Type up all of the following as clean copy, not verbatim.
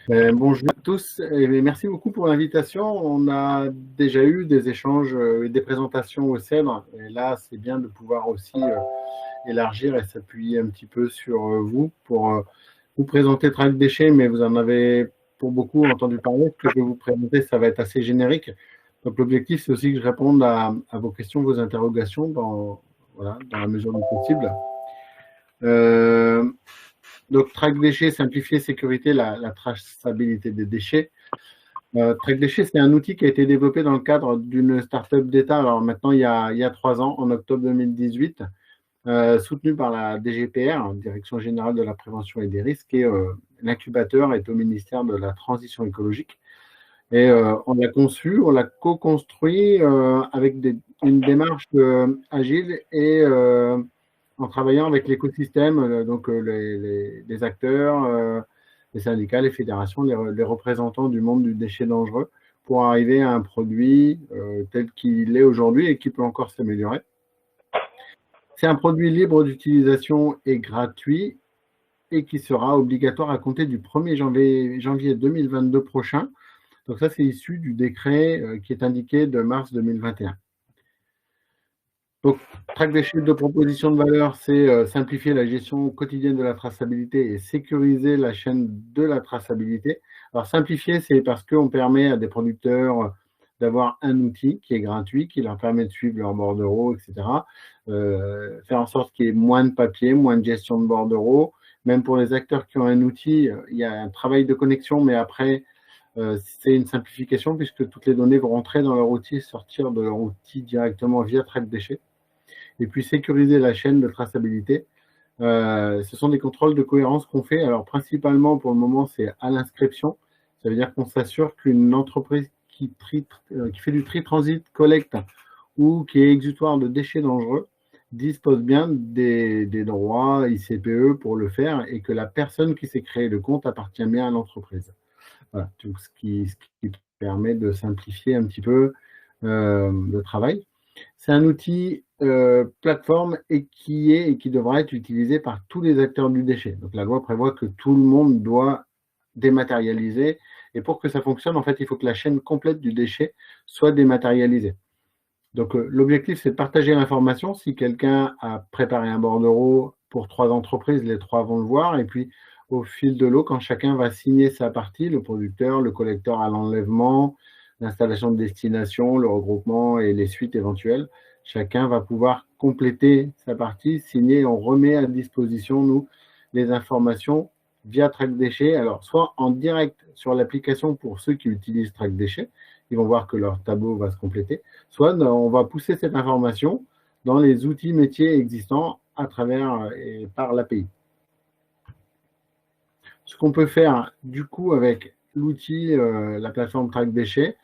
Bonjour à tous et merci beaucoup pour l'invitation. On a déjà eu des échanges et des présentations au CEDRE et là c'est bien de pouvoir aussi élargir et s'appuyer un petit peu sur vous pour vous présenter Track Déchets, mais vous en avez pour beaucoup entendu parler. Ce que je vais vous présenter, ça va être assez générique. Donc l'objectif c'est aussi que je réponde à vos questions, vos interrogations voilà, dans la mesure du possible. Euh, donc Track Déchets, simplifier, sécurité, la traçabilité des déchets. Track Déchets, c'est un outil qui a été développé dans le cadre d'une start-up d'État. Alors maintenant, il y a 3 ans, en octobre 2018, soutenu par la DGPR, Direction générale de la prévention et des risques, et l'incubateur est au ministère de la transition écologique. Et on l'a conçu, on l'a co-construit avec une démarche agile et en travaillant avec l'écosystème, donc les acteurs, les syndicats, les fédérations, les représentants du monde du déchet dangereux pour arriver à un produit tel qu'il est aujourd'hui et qui peut encore s'améliorer. C'est un produit libre d'utilisation et gratuit et qui sera obligatoire à compter du 1er janvier 2022 prochain. Donc ça, c'est issu du décret qui est indiqué de mars 2021. Donc, track des chiffres de proposition de valeur, c'est simplifier la gestion quotidienne de la traçabilité et sécuriser la chaîne de la traçabilité. Alors, simplifier, c'est parce qu'on permet à des producteurs d'avoir un outil qui est gratuit, qui leur permet de suivre leur bordereau, etc. Faire en sorte qu'il y ait moins de papier, moins de gestion de bordereau. Même pour les acteurs qui ont un outil, il y a un travail de connexion, mais après, c'est une simplification puisque toutes les données vont rentrer dans leur outil et sortir de leur outil directement via Track Déchets. Et puis sécuriser la chaîne de traçabilité. Ce sont des contrôles de cohérence qu'on fait. Alors principalement pour le moment, c'est à l'inscription. Ça veut dire qu'on s'assure qu'une entreprise qui fait du tri transit, collecte ou qui est exutoire de déchets dangereux dispose bien des droits ICPE pour le faire et que la personne qui s'est créé le compte appartient bien à l'entreprise. Voilà, donc ce qui permet de simplifier un petit peu le travail. C'est un outil plateforme et qui devra être utilisé par tous les acteurs du déchet. Donc la loi prévoit que tout le monde doit dématérialiser. Et pour que ça fonctionne, en fait, il faut que la chaîne complète du déchet soit dématérialisée. Donc l'objectif, c'est de partager l'information. Si quelqu'un a préparé un bordereau pour 3 entreprises, les 3 vont le voir. Et puis, au fil de l'eau, quand chacun va signer sa partie, le producteur, le collecteur à l'enlèvement, l'installation de destination, le regroupement et les suites éventuelles, chacun va pouvoir compléter sa partie, signer. On remet à disposition, nous, les informations via Track Déchets. Alors, soit en direct sur l'application pour ceux qui utilisent Track Déchets, ils vont voir que leur tableau va se compléter, soit on va pousser cette information dans les outils métiers existants à travers et par l'API. Ce qu'on peut faire du coup avec l'outil, la plateforme Track Déchets,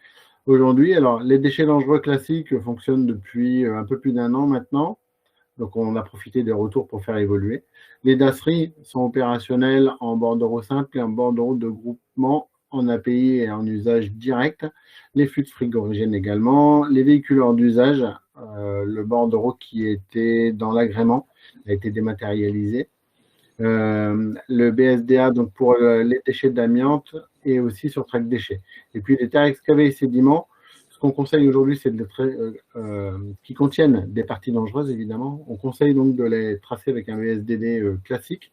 aujourd'hui, alors les déchets dangereux classiques fonctionnent depuis un peu plus d'1 an maintenant, donc on a profité des retours pour faire évoluer. Les dasseries sont opérationnelles en bordereau simple et en bordereau de groupement en API et en usage direct. Les flux de frigorigène également. Les véhicules hors d'usage, le bordereau qui était dans l'agrément a été dématérialisé. Le BSDA donc pour les déchets d'amiante et aussi sur Track Déchets. Et puis les terres excavées et sédiments, ce qu'on conseille aujourd'hui, c'est qui contiennent des parties dangereuses, évidemment. On conseille donc de les tracer avec un VSDD classique.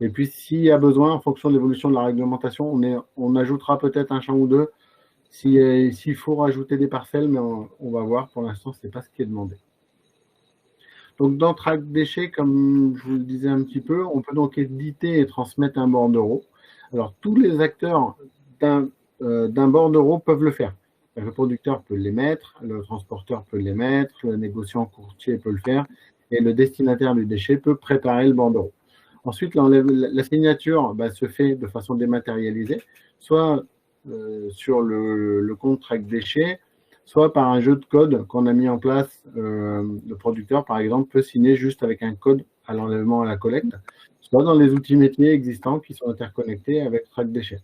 Et puis, s'il y a besoin, en fonction de l'évolution de la réglementation, on ajoutera peut-être un champ ou deux s'il faut rajouter des parcelles, mais on va voir. Pour l'instant, ce n'est pas ce qui est demandé. Donc, dans Track Déchets, comme je vous le disais un petit peu, on peut donc éditer et transmettre un bordereau. Alors, tous les acteurs d'un bordereau peuvent le faire. Le producteur peut les mettre, le transporteur peut les mettre, le négociant courtier peut le faire, et le destinataire du déchet peut préparer le bordereau. Ensuite, la signature se fait de façon dématérialisée, soit sur le compte Track Déchets, soit par un jeu de code qu'on a mis en place. Le producteur, par exemple, peut signer juste avec un code à l'enlèvement à la collecte, soit dans les outils métiers existants qui sont interconnectés avec Track Déchets.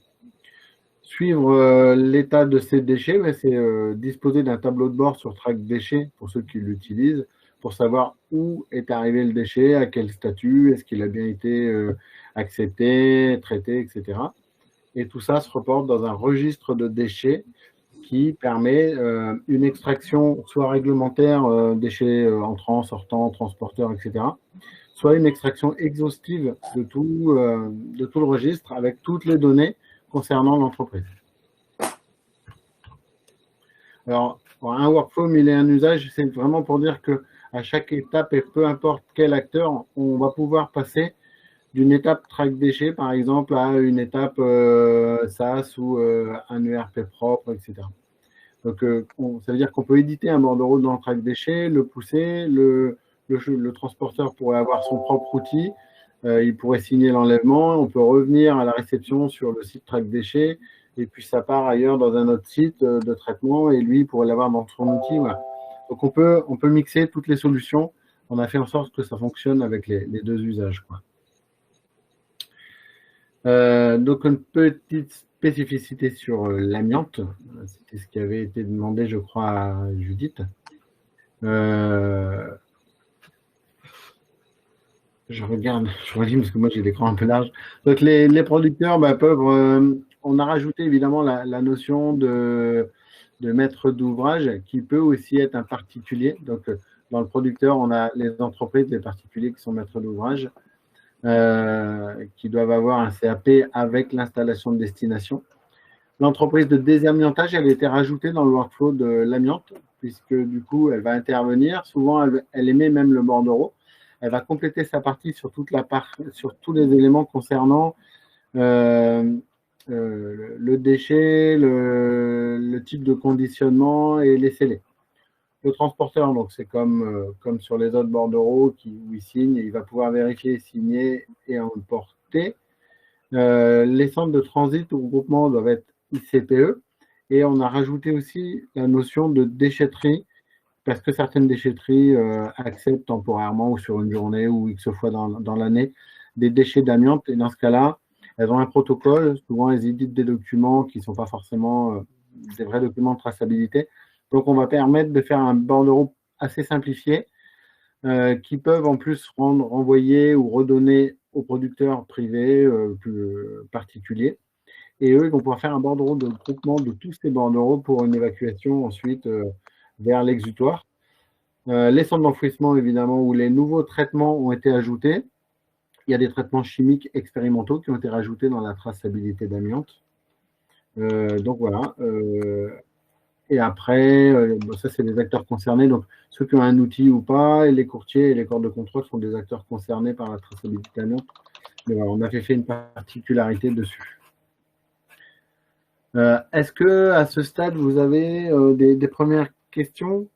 Suivre l'état de ces déchets, c'est disposer d'un tableau de bord sur Track Déchets pour ceux qui l'utilisent, pour savoir où est arrivé le déchet, à quel statut, est-ce qu'il a bien été accepté, traité, etc. et tout ça se reporte dans un registre de déchets qui permet une extraction soit réglementaire, déchets entrants, sortants, transporteurs, etc., soit une extraction exhaustive de tout le registre avec toutes les données concernant l'entreprise. Alors, un workflow, mais il est un usage, c'est vraiment pour dire qu'à chaque étape, et peu importe quel acteur, on va pouvoir passer d'une étape track déchets, par exemple, à une étape SaaS ou un ERP propre, etc. Donc, ça veut dire qu'on peut éditer un bordereau dans le track déchets, le pousser, le transporteur pourrait avoir son propre outil, il pourrait signer l'enlèvement, on peut revenir à la réception sur le site track déchets, et puis ça part ailleurs dans un autre site de traitement, et lui, il pourrait l'avoir dans son outil. Voilà. Donc, on peut mixer toutes les solutions. On a fait en sorte que ça fonctionne avec les deux usages, quoi. Donc, une petite spécificité sur l'amiante. C'était ce qui avait été demandé, je crois, à Judith. Je regarde, je relis parce que moi j'ai l'écran un peu large. Donc, les producteurs peuvent. On a rajouté évidemment la notion de maître d'ouvrage qui peut aussi être un particulier. Donc, dans le producteur, on a les entreprises, les particuliers qui sont maîtres d'ouvrage. Qui doivent avoir un CAP avec l'installation de destination. L'entreprise de désamiantage, elle a été rajoutée dans le workflow de l'amiante, puisque du coup, elle va intervenir. Souvent, elle émet même le bordereau. Elle va compléter sa partie sur sur tous les éléments concernant le déchet, le type de conditionnement et les scellés. Le transporteur, donc c'est comme sur les autres bordereaux où il signe, il va pouvoir vérifier, signer et emporter. Les centres de transit ou groupement doivent être ICPE. Et on a rajouté aussi la notion de déchetterie, parce que certaines déchetteries acceptent temporairement ou sur une journée ou X fois dans l'année des déchets d'amiante. Et dans ce cas-là, elles ont un protocole. Souvent, elles éditent des documents qui ne sont pas forcément des vrais documents de traçabilité. Donc, on va permettre de faire un bordereau assez simplifié qui peuvent en plus renvoyer ou redonner aux producteurs privés plus particuliers. Et eux, ils vont pouvoir faire un bordereau de groupement de tous ces bordereaux pour une évacuation ensuite vers l'exutoire. Les centres d'enfouissement, évidemment, où les nouveaux traitements ont été ajoutés. Il y a des traitements chimiques expérimentaux qui ont été rajoutés dans la traçabilité d'amiante. Donc voilà. Et après, ça, c'est les acteurs concernés. Donc, ceux qui ont un outil ou pas, et les courtiers et les corps de contrôle sont des acteurs concernés par la traçabilité amiante. Mais voilà, on avait fait une particularité dessus. Est-ce que à ce stade, vous avez des premières questions?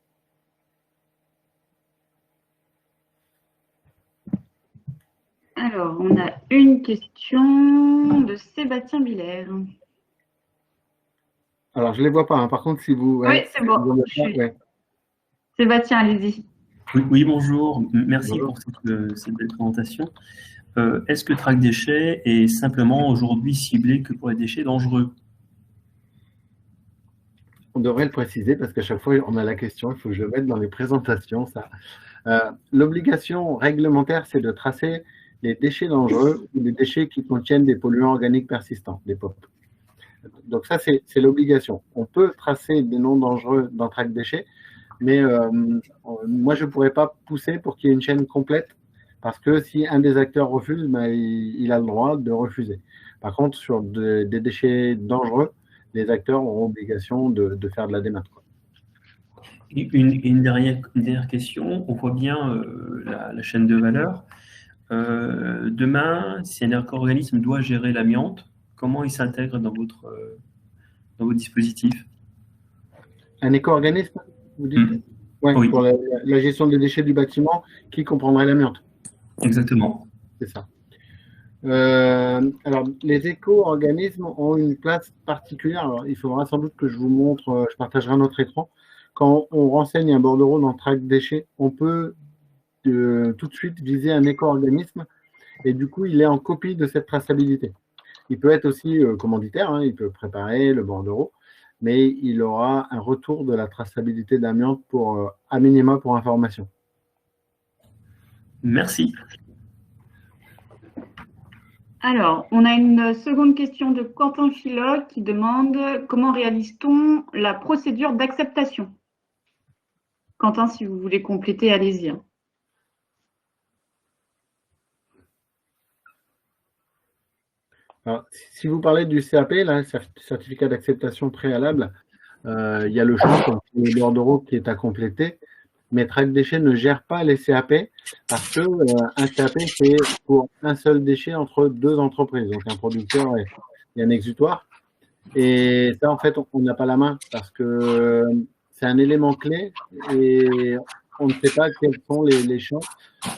Alors, on a une question de Sébastien Biller. Alors, je ne les vois pas. Hein. Par contre, si vous... Oui, c'est bon. Ouais. Sébastien, allez-y. Oui, bonjour. Merci Bonjour. pour cette belle présentation. Est-ce que Track Déchets est simplement aujourd'hui ciblé que pour les déchets dangereux? On devrait le préciser parce qu'à chaque fois, on a la question. Il faut que je le mette dans les présentations, ça. L'obligation réglementaire, c'est de tracer les déchets dangereux ou les déchets qui contiennent des polluants organiques persistants, des POP. Donc ça, c'est l'obligation. On peut tracer des noms dangereux dans Track Déchets, mais moi, je ne pourrais pas pousser pour qu'il y ait une chaîne complète, parce que si un des acteurs refuse, il a le droit de refuser. Par contre, sur des déchets dangereux, les acteurs auront obligation de faire de la démat. Une dernière question. On voit bien la chaîne de valeur. Demain, si un éco-organisme doit gérer l'amiante, comment il s'intègre dans votre dispositif? Un éco-organisme, vous dites? Ouais, Oui, pour la gestion des déchets du bâtiment, qui comprendrait l'amiante. exactement. C'est ça. Alors, les éco-organismes ont une place particulière. Alors, il faudra sans doute que je vous montre, je partagerai notre écran. Quand on renseigne un bordereau dans Track Déchets, on peut tout de suite viser un éco-organisme et du coup, il est en copie de cette traçabilité. Il peut être aussi commanditaire, hein, il peut préparer le bordereau, mais il aura un retour de la traçabilité d'amiante à minima pour information. Merci. Alors, on a une seconde question de Quentin Philoc qui demande comment réalise-t-on la procédure d'acceptation? Quentin, si vous voulez compléter, allez-y. Alors, si vous parlez du CAP, là, certificat d'acceptation préalable, il y a le champ comme le bordereau qui est à compléter, mais Track Déchets ne gère pas les CAP parce que un CAP, c'est pour un seul déchet entre deux entreprises, donc un producteur et un exutoire. Et ça, en fait, on n'a pas la main parce que c'est un élément clé et on ne sait pas quels sont les champs,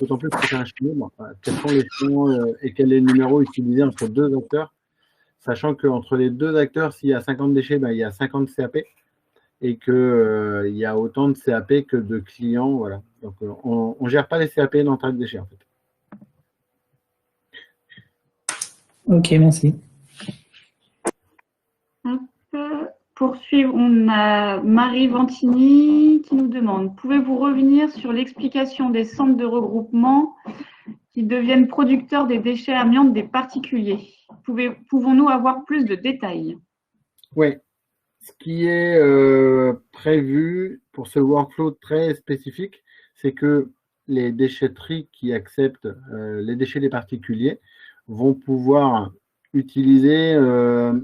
d'autant plus que c'est un champ libre, enfin, quels sont les champs et quel est le numéro utilisé entre deux acteurs, sachant qu'entre les deux acteurs, s'il y a 50 déchets, ben, il y a 50 CAP et qu'il y a autant de CAP que de clients. Voilà. Donc, on ne gère pas les CAP dans Track Déchets, en fait. Ok, merci. Poursuivre, on a Marie Vantini qui nous demande: pouvez-vous revenir sur l'explication des centres de regroupement qui deviennent producteurs des déchets amiantes des particuliers? Pouvons-nous avoir plus de détails? Oui. Ce qui est prévu pour ce workflow très spécifique, c'est que les déchetteries qui acceptent les déchets des particuliers vont pouvoir utiliser,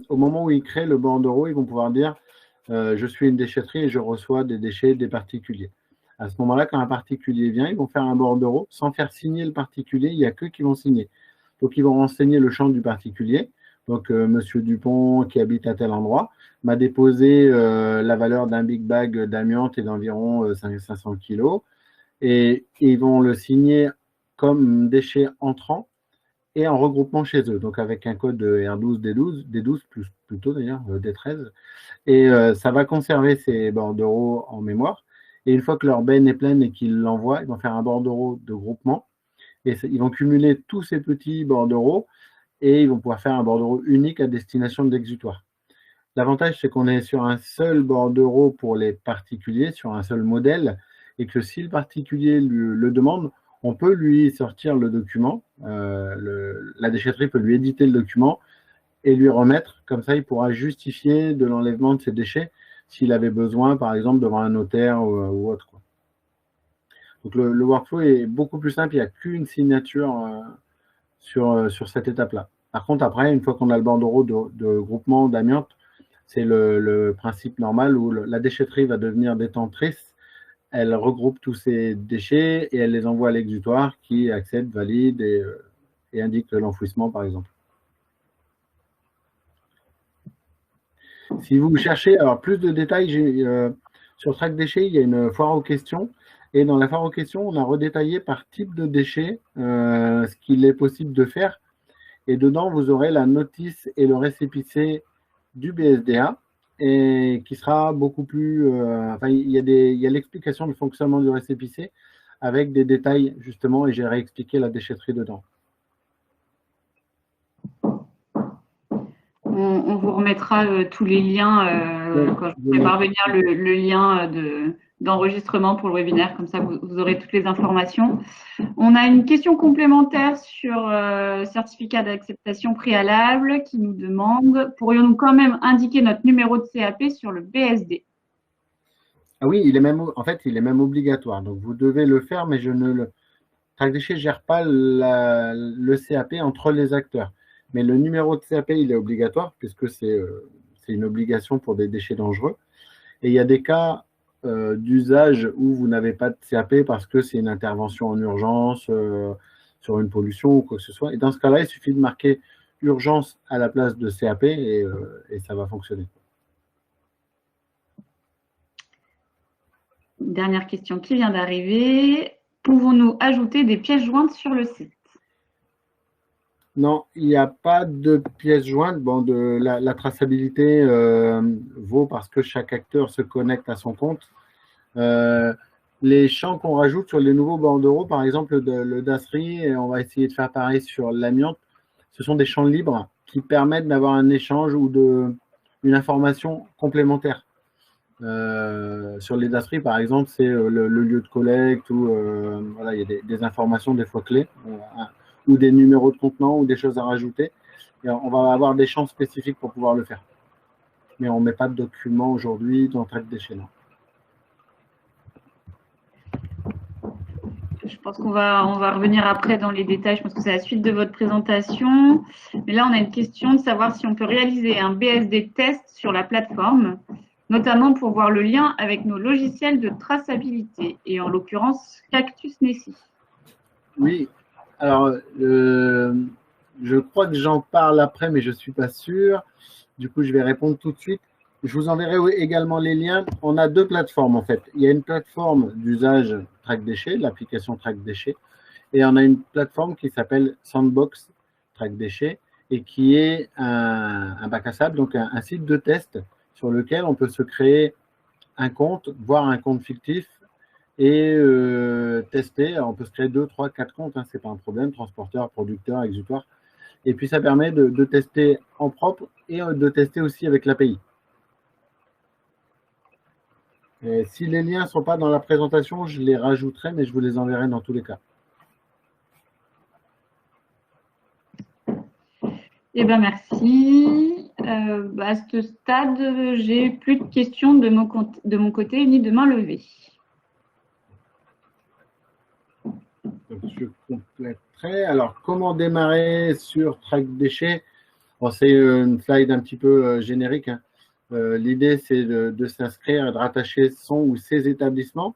au moment où ils créent le bordereau, ils vont pouvoir dire je suis une déchetterie et je reçois des déchets des particuliers. À ce moment-là, quand un particulier vient, ils vont faire un bordereau sans faire signer le particulier, il n'y a qu'eux qui vont signer. Donc, ils vont renseigner le champ du particulier. Donc, Monsieur Dupont, qui habite à tel endroit, m'a déposé la valeur d'un big bag d'amiante et d'environ 500 kg. Et ils vont le signer comme déchet entrant et en regroupement chez eux, donc avec un code R12, D12 plutôt d'ailleurs, D13. Et ça va conserver ces bordereaux en mémoire. Et une fois que leur benne est pleine et qu'ils l'envoient, ils vont faire un bordereau de groupement. Et ils vont cumuler tous ces petits bordereaux et ils vont pouvoir faire un bordereau unique à destination de l'exutoire. L'avantage, c'est qu'on est sur un seul bordereau pour les particuliers, sur un seul modèle, et que si le particulier le demande, on peut lui sortir le document, la déchetterie peut lui éditer le document et lui remettre, comme ça il pourra justifier de l'enlèvement de ses déchets s'il avait besoin, par exemple, devant un notaire ou autre. Quoi. Donc le workflow est beaucoup plus simple, il n'y a qu'une signature sur cette étape-là. Par contre, après, une fois qu'on a le bordereau de groupement d'amiante, c'est le principe normal où la déchetterie va devenir détentrice. Elle regroupe tous ces déchets et elle les envoie à l'exutoire qui accepte, valide et indique l'enfouissement, par exemple. Si vous cherchez alors, plus de détails, sur Track Déchets, il y a une foire aux questions. Et dans la foire aux questions, on a redétaillé par type de déchets ce qu'il est possible de faire. Et dedans, vous aurez la notice et le récépissé du BSDA, et qui sera beaucoup plus... enfin, il y a l'explication du fonctionnement du récépissé avec des détails, justement, et j'ai réexpliqué la déchetterie dedans. On vous remettra tous les liens quand je vous ferai parvenir le lien d'enregistrement pour le webinaire, comme ça vous aurez toutes les informations. On a une question complémentaire sur certificat d'acceptation préalable qui nous demande: pourrions-nous quand même indiquer notre numéro de CAP sur le BSD? Ah oui, en fait, il est même obligatoire. Donc, vous devez le faire, mais Track Déchets ne gère pas le CAP entre les acteurs. Mais le numéro de CAP, il est obligatoire, puisque c'est une obligation pour des déchets dangereux. Et il y a des cas d'usage où vous n'avez pas de CAP parce que c'est une intervention en urgence sur une pollution ou quoi que ce soit. Et dans ce cas-là, il suffit de marquer urgence à la place de CAP et ça va fonctionner. Dernière question qui vient d'arriver. Pouvons-nous ajouter des pièces jointes sur le site? Non, il n'y a pas de pièces jointes. Bon, la traçabilité vaut parce que chaque acteur se connecte à son compte. Les champs qu'on rajoute sur les nouveaux bordereaux, par exemple le DASRI, et on va essayer de faire pareil sur l'amiante, ce sont des champs libres qui permettent d'avoir un échange ou une information complémentaire. Sur les DASRI, par exemple, c'est le lieu de collecte ou voilà, il y a des informations des fois clés. ou des numéros de contenants ou des choses à rajouter. Et on va avoir des champs spécifiques pour pouvoir le faire. Mais on ne met pas de documents aujourd'hui dans Track Déchets. Je pense qu'on va revenir après dans les détails. Je pense que c'est la suite de votre présentation. Mais là, on a une question de savoir si on peut réaliser un BSD test sur la plateforme, notamment pour voir le lien avec nos logiciels de traçabilité, et en l'occurrence Cactus Nessie. Oui, alors je crois que j'en parle après, mais je ne suis pas sûr. Du coup, je vais répondre tout de suite. Je vous enverrai également les liens. On a deux plateformes en fait. Il y a une plateforme d'usage Track Déchets, l'application Track Déchets, et on a une plateforme qui s'appelle Sandbox Track Déchets et qui est un bac à sable, donc un site de test sur lequel on peut se créer un compte, voire un compte fictif et tester. Alors, on peut se créer 2, 3, 4 comptes, hein, ce n'est pas un problème, transporteur, producteur, exutoire. Et puis ça permet de tester en propre et de tester aussi avec l'API. Si les liens ne sont pas dans la présentation, je les rajouterai, mais je vous les enverrai dans tous les cas. Eh bien, merci. À ce stade, j'ai plus de questions de mon côté, ni de main levée. Donc, je compléterai. Alors, comment démarrer sur Track Déchets? Bon, c'est une slide un petit peu générique, hein. L'idée, c'est de s'inscrire et de rattacher son ou ses établissements.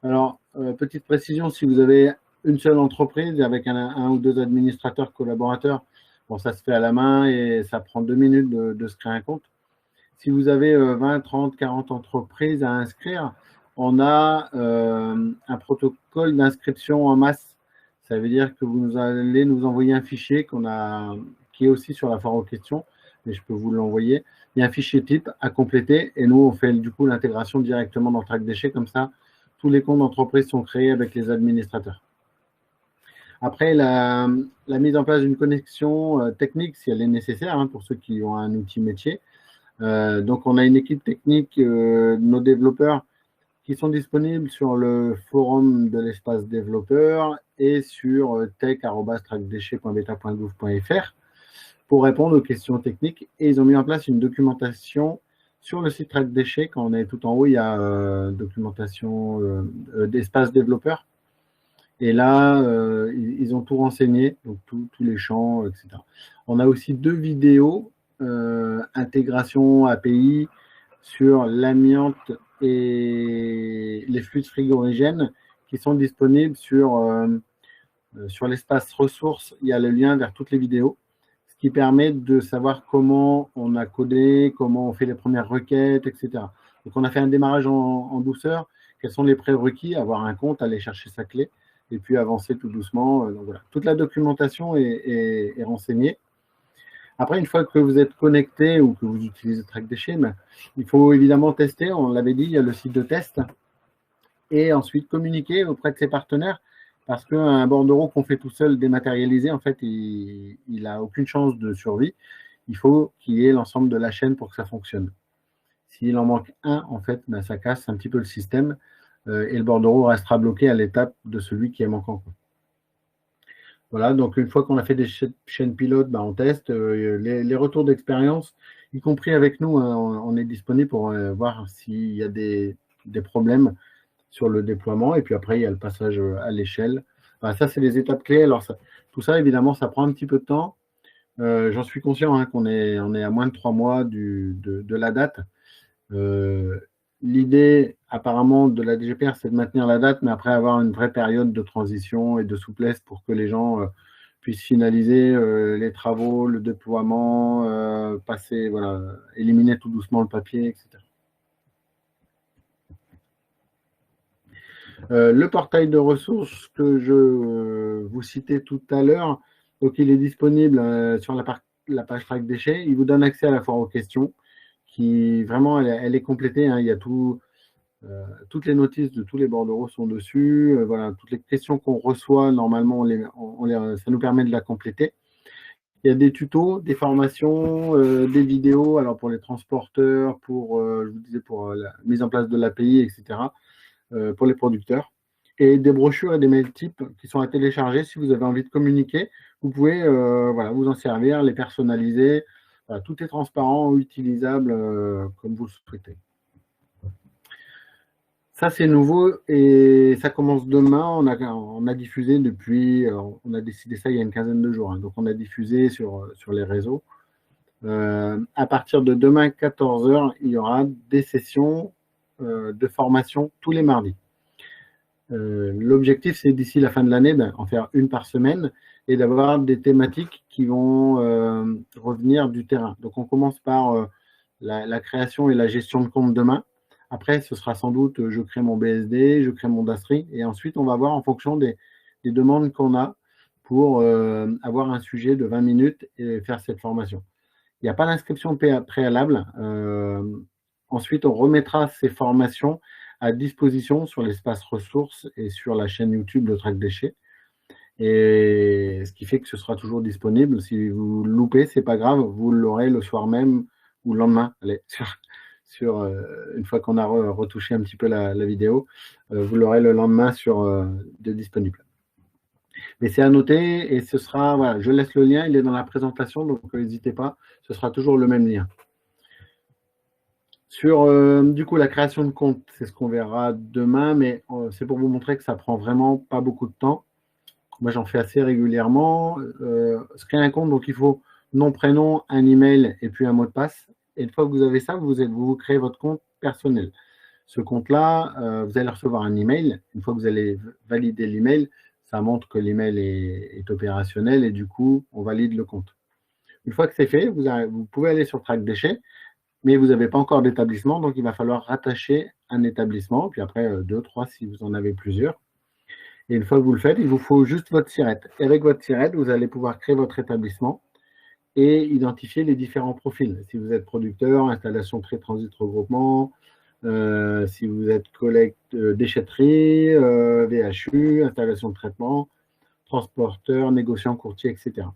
Alors, petite précision, si vous avez une seule entreprise avec un ou deux administrateurs collaborateurs, bon, ça se fait à la main et ça prend 2 minutes de se créer un compte. Si vous avez 20, 30, 40 entreprises à inscrire, on a un protocole d'inscription en masse. Ça veut dire que vous allez nous envoyer un fichier qui est aussi sur la foire aux questions, mais je peux vous l'envoyer. Il y a un fichier type à compléter et nous, on fait du coup l'intégration directement dans Track Déchets. Comme ça, tous les comptes d'entreprise sont créés avec les administrateurs. Après, la mise en place d'une connexion technique, si elle est nécessaire, hein, pour ceux qui ont un outil métier. Donc, on a une équipe technique, nos développeurs, qui sont disponibles sur le forum de l'espace développeur et sur tech@trackdéchets.beta.gouv.fr pour répondre aux questions techniques. Et ils ont mis en place une documentation sur le site Track Déchets. Quand on est tout en haut, il y a documentation d'espace développeur. Et là, ils ont tout renseigné, donc tous les champs, etc. On a aussi 2 vidéos, intégration API sur l'amiante et les fluides frigorigènes qui sont disponibles sur l'espace ressources. Il y a le lien vers toutes les vidéos, ce qui permet de savoir comment on a codé, comment on fait les premières requêtes, etc. Donc, on a fait un démarrage en douceur. Quels sont les prérequis? Avoir un compte, aller chercher sa clé et puis avancer tout doucement. Donc, voilà. Toute la documentation est renseignée. Après, une fois que vous êtes connecté ou que vous utilisez Track Déchets, il faut évidemment tester. On l'avait dit, il y a le site de test. Et ensuite, communiquer auprès de ses partenaires. Parce qu'un bordereau qu'on fait tout seul dématérialisé, en fait, il n'a aucune chance de survie. Il faut qu'il y ait l'ensemble de la chaîne pour que ça fonctionne. S'il en manque un, en fait, ça casse un petit peu le système et le bordereau restera bloqué à l'étape de celui qui est manquant. Voilà, donc une fois qu'on a fait des chaînes pilotes, on teste les retours d'expérience, y compris avec nous, hein, on est disponible pour voir s'il y a des problèmes sur le déploiement. Et puis après, il y a le passage à l'échelle. Ça, c'est les étapes clés. Alors, tout ça, évidemment, ça prend un petit peu de temps. J'en suis conscient, hein, qu'on est à moins de 3 mois de la date. L'idée, apparemment, de la DGPR, c'est de maintenir la date, mais après avoir une vraie période de transition et de souplesse pour que les gens puissent finaliser les travaux, le déploiement, passer, voilà, éliminer tout doucement le papier, etc. Le portail de ressources que je vous citais tout à l'heure, donc il est disponible sur la page Track Déchets. Il vous donne accès à la foire aux questions, qui vraiment, elle est complétée, hein. Il y a toutes les notices de tous les bordereaux sont dessus. Voilà, toutes les questions qu'on reçoit, normalement, ça nous permet de la compléter. Il y a des tutos, des formations, des vidéos, alors pour les transporteurs, je vous disais, pour la mise en place de l'API, etc., pour les producteurs. et des brochures et des mails types qui sont à télécharger si vous avez envie de communiquer. Vous pouvez voilà, vous en servir, les personnaliser. Voilà, tout est transparent, utilisable comme vous le souhaitez. Ça, c'est nouveau et ça commence demain. On a diffusé depuis, on a décidé ça il y a une quinzaine de jours. Hein, donc, on a diffusé sur les réseaux. À partir de demain, 14 h, il y aura des sessions de formation tous les mardis. L'objectif, c'est d'ici la fin de l'année, en faire une par semaine et d'avoir des thématiques qui vont revenir du terrain. Donc, on commence par la création et la gestion de compte demain. Après, ce sera sans doute, je crée mon BSD, je crée mon DASRI, et ensuite, on va voir en fonction des demandes qu'on a pour avoir un sujet de 20 minutes et faire cette formation. Il n'y a pas d'inscription préalable. Ensuite, on remettra ces formations à disposition sur l'espace ressources et sur la chaîne YouTube de Track Déchets. Et ce qui fait que ce sera toujours disponible. Si vous loupez, c'est pas grave, vous l'aurez le soir même ou le lendemain. Allez, une fois qu'on a retouché un petit peu la vidéo, vous l'aurez le lendemain de disponible. Mais c'est à noter et ce sera, voilà, je laisse le lien, il est dans la présentation, donc n'hésitez pas, ce sera toujours le même lien. Sur du coup la création de compte, c'est ce qu'on verra demain, mais c'est pour vous montrer que ça prend vraiment pas beaucoup de temps. Moi j'en fais assez régulièrement. Se créer un compte, donc il faut nom, prénom, un email et puis un mot de passe. Et une fois que vous avez ça, vous créez votre compte personnel. Ce compte-là, vous allez recevoir un email. Une fois que vous allez valider l'email, ça montre que l'email est opérationnel et du coup, on valide le compte. Une fois que c'est fait, vous pouvez aller sur Track Déchets, mais vous n'avez pas encore d'établissement, donc il va falloir rattacher un établissement, puis après 2, 3 si vous en avez plusieurs. Et une fois que vous le faites, il vous faut juste votre SIRET. Et avec votre SIRET, vous allez pouvoir créer votre établissement et identifier les différents profils. Si vous êtes producteur, installation trait transit regroupement, si vous êtes collecte déchetterie, VHU, installation de traitement, transporteur, négociant, courtier, etc.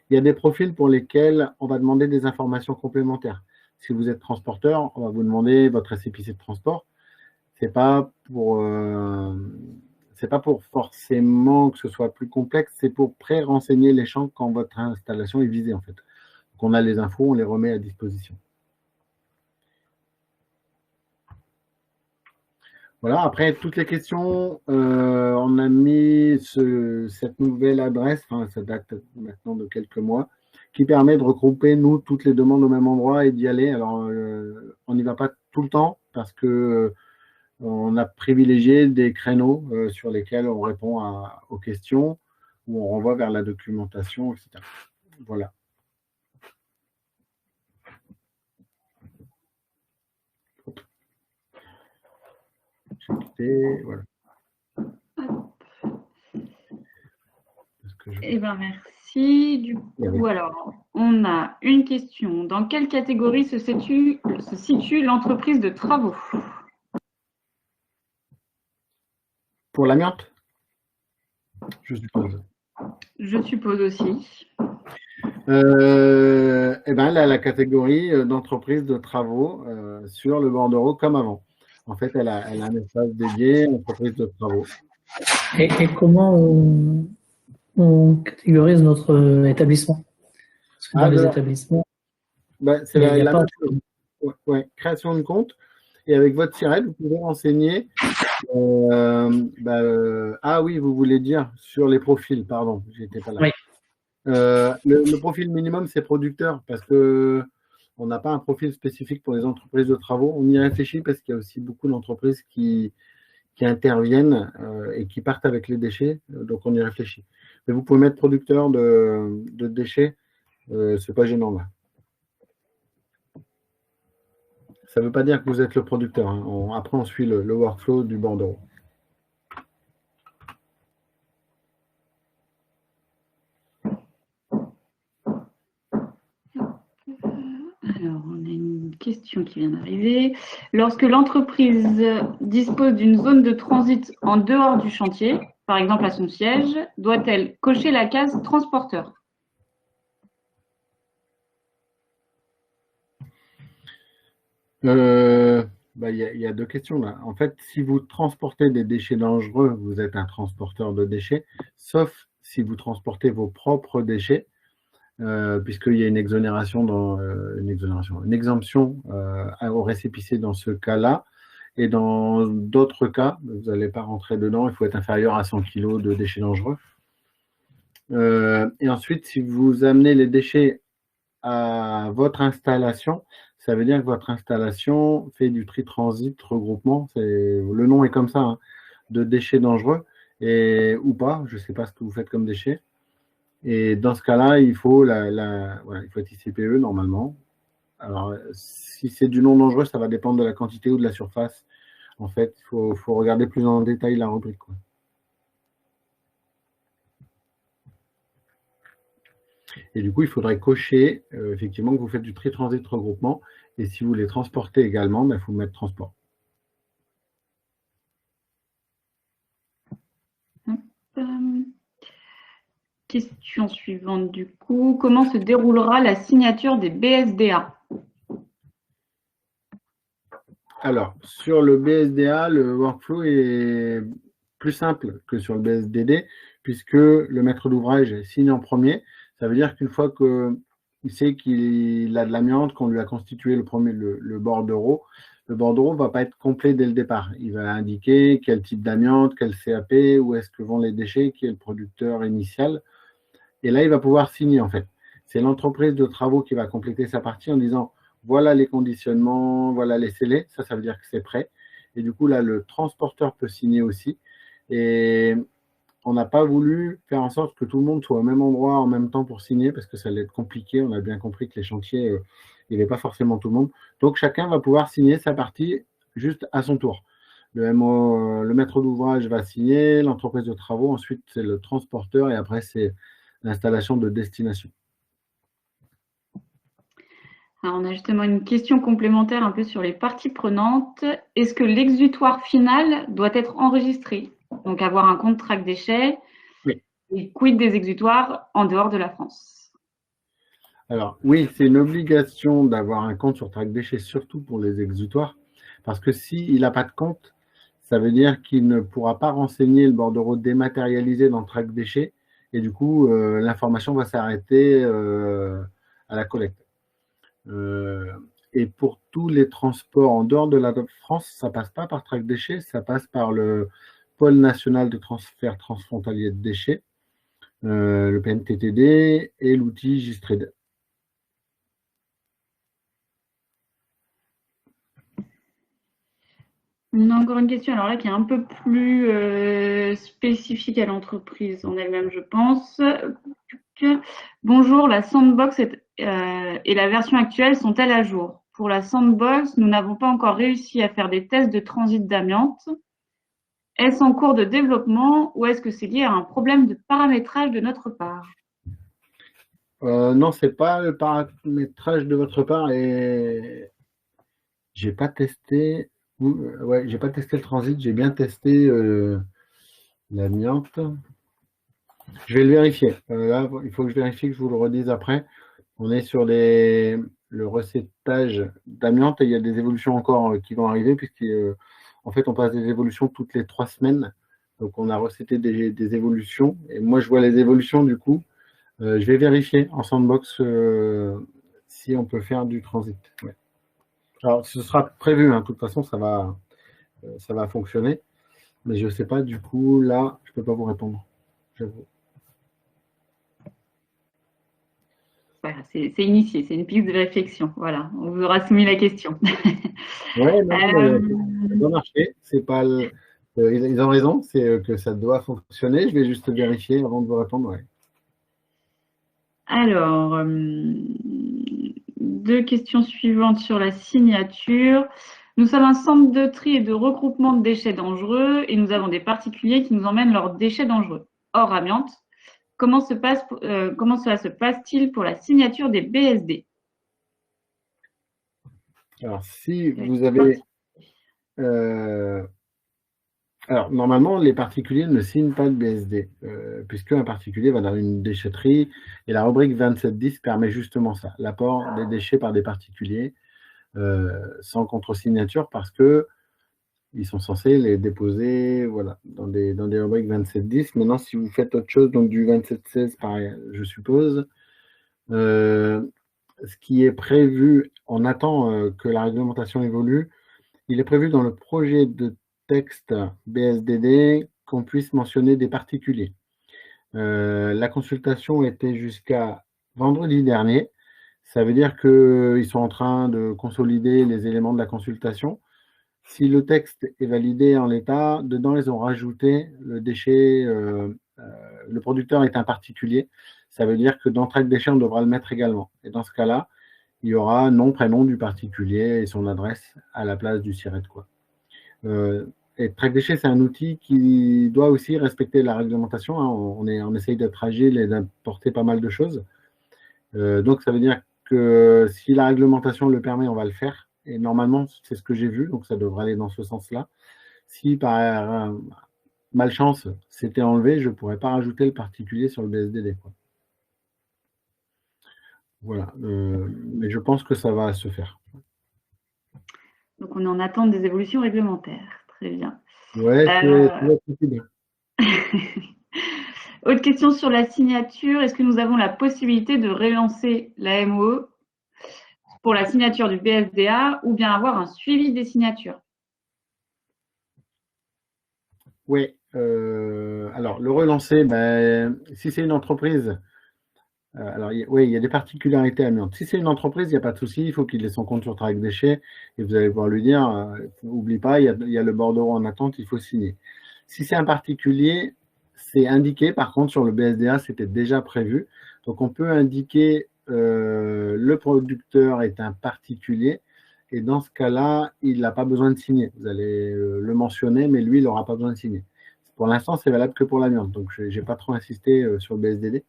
Il y a des profils pour lesquels on va demander des informations complémentaires. Si vous êtes transporteur, on va vous demander votre récépissé de transport. C'est pas pour forcément que ce soit plus complexe, c'est pour pré-renseigner les champs quand votre installation est visée en fait. Donc on a les infos, on les remet à disposition. Voilà, après toutes les questions, on a mis cette nouvelle adresse, enfin ça date maintenant de quelques mois, qui permet de regrouper nous toutes les demandes au même endroit et d'y aller. Alors on n'y va pas tout le temps parce que on a privilégié des créneaux sur lesquels on répond aux questions ou on renvoie vers la documentation, etc. Voilà. Voilà. Eh bien, merci. Du coup, alors, on a une question. Dans quelle catégorie se situe l'entreprise de travaux? Pour l'amiante, je suppose. Je suppose aussi. Eh ben, elle a la catégorie d'entreprise de travaux sur le bordereau comme avant. En fait, elle a un espace dédié, entreprise de travaux. Et comment on catégorise notre établissement? Parce que dans les établissements, c'est la même chose. Ouais, création de compte. Et avec votre SIRET, vous pouvez renseigner. Ah oui, vous voulez dire sur les profils, pardon, j'étais pas là. Oui. Le profil minimum, c'est producteur, parce que on n'a pas un profil spécifique pour les entreprises de travaux. On y réfléchit parce qu'il y a aussi beaucoup d'entreprises qui interviennent et qui partent avec les déchets, donc on y réfléchit. Mais vous pouvez mettre producteur de déchets, c'est pas gênant là. Ça ne veut pas dire que vous êtes le producteur. Hein. Après, on suit le workflow du bordereau. Alors, on a une question qui vient d'arriver. Lorsque l'entreprise dispose d'une zone de transit en dehors du chantier, par exemple à son siège, doit-elle cocher la case transporteur? Il y a deux questions là. En fait, si vous transportez des déchets dangereux, vous êtes un transporteur de déchets, sauf si vous transportez vos propres déchets, puisqu'il y a une exonération une exemption au récépissé dans ce cas-là. Et dans d'autres cas, vous n'allez pas rentrer dedans, il faut être inférieur à 100 kg de déchets dangereux. Et ensuite, si vous amenez les déchets à votre installation, ça veut dire que votre installation fait du tri transit regroupement. Le nom est comme ça, hein, de déchets dangereux, ou pas, je ne sais pas ce que vous faites comme déchets. Et dans ce cas-là, il faut, voilà, il faut être ICPE normalement. Alors, si c'est du non dangereux, ça va dépendre de la quantité ou de la surface. En fait, il faut regarder plus en détail la rubrique, quoi. Et du coup, il faudrait cocher effectivement que vous faites du tri transit regroupement. Et si vous les transportez également, il faut mettre transport. Question suivante du coup. Comment se déroulera la signature des BSDA? Alors, sur le BSDA, le workflow est plus simple que sur le BSDD, puisque le maître d'ouvrage signe en premier. Ça veut dire qu'une fois qu'il sait qu'il a de l'amiante, qu'on lui a constitué le bordereau, le bordereau ne va pas être complet dès le départ. Il va indiquer quel type d'amiante, quel CAP, où est-ce que vont les déchets, qui est le producteur initial. Et là, il va pouvoir signer, en fait. C'est l'entreprise de travaux qui va compléter sa partie en disant voilà les conditionnements, voilà les scellés. Ça veut dire que c'est prêt. Et du coup, là, le transporteur peut signer aussi. Et on n'a pas voulu faire en sorte que tout le monde soit au même endroit en même temps pour signer parce que ça allait être compliqué. On a bien compris que les chantiers, il n'y avait pas forcément tout le monde. Donc, chacun va pouvoir signer sa partie juste à son tour. Le MO, le maître d'ouvrage va signer, l'entreprise de travaux, ensuite c'est le transporteur et après c'est l'installation de destination. Alors, on a justement une question complémentaire un peu sur les parties prenantes. Est-ce que l'exutoire final doit être enregistré? Donc, avoir un compte track déchets. Oui. Et quid des exutoires en dehors de la France? Alors, oui, c'est une obligation d'avoir un compte sur track déchets, surtout pour les exutoires, parce que s'il n'a pas de compte, ça veut dire qu'il ne pourra pas renseigner le bordereau dématérialisé dans track déchets, et du coup, l'information va s'arrêter à la collecte. Et pour tous les transports en dehors de la France, ça ne passe pas par track déchets, ça passe par le pôle national de transfert transfrontalier de déchets, le PNTTD et l'outil Gistrid. On a encore une question, alors là, qui est un peu plus spécifique à l'entreprise en elle-même, je pense. Bonjour, la sandbox et la version actuelle sont-elles à jour? Pour la sandbox, nous n'avons pas encore réussi à faire des tests de transit d'amiante. Est-ce en cours de développement ou est-ce que c'est lié à un problème de paramétrage de notre part? Non, ce n'est pas le paramétrage de votre part et j'ai pas testé. Ouais, j'ai pas testé le transit, j'ai bien testé l'amiante. Je vais le vérifier. Là, il faut que je vérifie, que je vous le redise après. On est sur le recettage d'amiante et il y a des évolutions encore qui vont arriver, puisqu'en fait, on passe des évolutions toutes les 3 semaines. Donc, on a recetté des évolutions. Et moi, je vois les évolutions, du coup. Je vais vérifier en sandbox si on peut faire du transit. Ouais. Alors, ce sera prévu, hein. De toute façon, ça va fonctionner. Mais je ne sais pas, du coup, là, je ne peux pas vous répondre. J'avoue. Voilà, c'est initié, c'est une piste de réflexion. Voilà, on vous aura soumis la question. Oui, ça doit marcher. C'est pas ils ont raison, c'est que ça doit fonctionner. Je vais juste vérifier avant de vous répondre. Ouais. Alors, deux questions suivantes sur la signature. Nous sommes un centre de tri et de regroupement de déchets dangereux et nous avons des particuliers qui nous emmènent leurs déchets dangereux hors amiante. Comment cela se passe-t-il pour la signature des BSD? Alors, si vous avez... alors, normalement, les particuliers ne signent pas de BSD, puisqu'un particulier va dans une déchetterie, et la rubrique 2710 permet justement ça, l'apport des déchets par des particuliers. sans contre-signature parce que ils sont censés les déposer voilà, dans des rubriques 2710. Maintenant, si vous faites autre chose, donc du 2716, pareil, je suppose, ce qui est prévu, on attend que la réglementation évolue, il est prévu dans le projet de texte BSDD qu'on puisse mentionner des particuliers. La consultation était jusqu'à vendredi dernier. Ça veut dire qu'ils sont en train de consolider les éléments de la consultation. Si le texte est validé en l'état, dedans, ils ont rajouté le déchet, le producteur est un particulier. Ça veut dire que dans Track Déchet, on devra le mettre également. Et dans ce cas-là, il y aura nom, prénom du particulier et son adresse à la place du SIRET, quoi. Et Track Déchet, c'est un outil qui doit aussi respecter la réglementation, hein. On essaye d'être agile et d'apporter pas mal de choses. Donc, ça veut dire que si la réglementation le permet, on va le faire. Et normalement, c'est ce que j'ai vu, donc ça devrait aller dans ce sens-là. Si par malchance c'était enlevé, je ne pourrais pas rajouter le particulier sur le BSDD, quoi. Voilà. Mais je pense que ça va se faire. Donc, on est en attente des évolutions réglementaires. Très bien. Ouais, c'est possible. Autre question sur la signature. Est-ce que nous avons la possibilité de relancer la MOE pour la signature du BSDA ou bien avoir un suivi des signatures? Oui. Alors, le relancer, ben, si c'est une entreprise, alors oui, il y a des particularités à Nantes. Si c'est une entreprise, il n'y a pas de souci, il faut qu'il ait son compte sur Track Déchet et vous allez pouvoir lui dire, n'oublie pas, il y a le bordereau en attente, il faut signer. Si c'est un particulier, c'est indiqué, par contre, sur le BSDA, c'était déjà prévu. Donc, on peut indiquer le producteur est un particulier et dans ce cas-là, il n'a pas besoin de signer. Vous allez le mentionner, mais lui, il n'aura pas besoin de signer. Pour l'instant, c'est valable que pour l'amiante, donc je n'ai pas trop insisté sur le BSDD.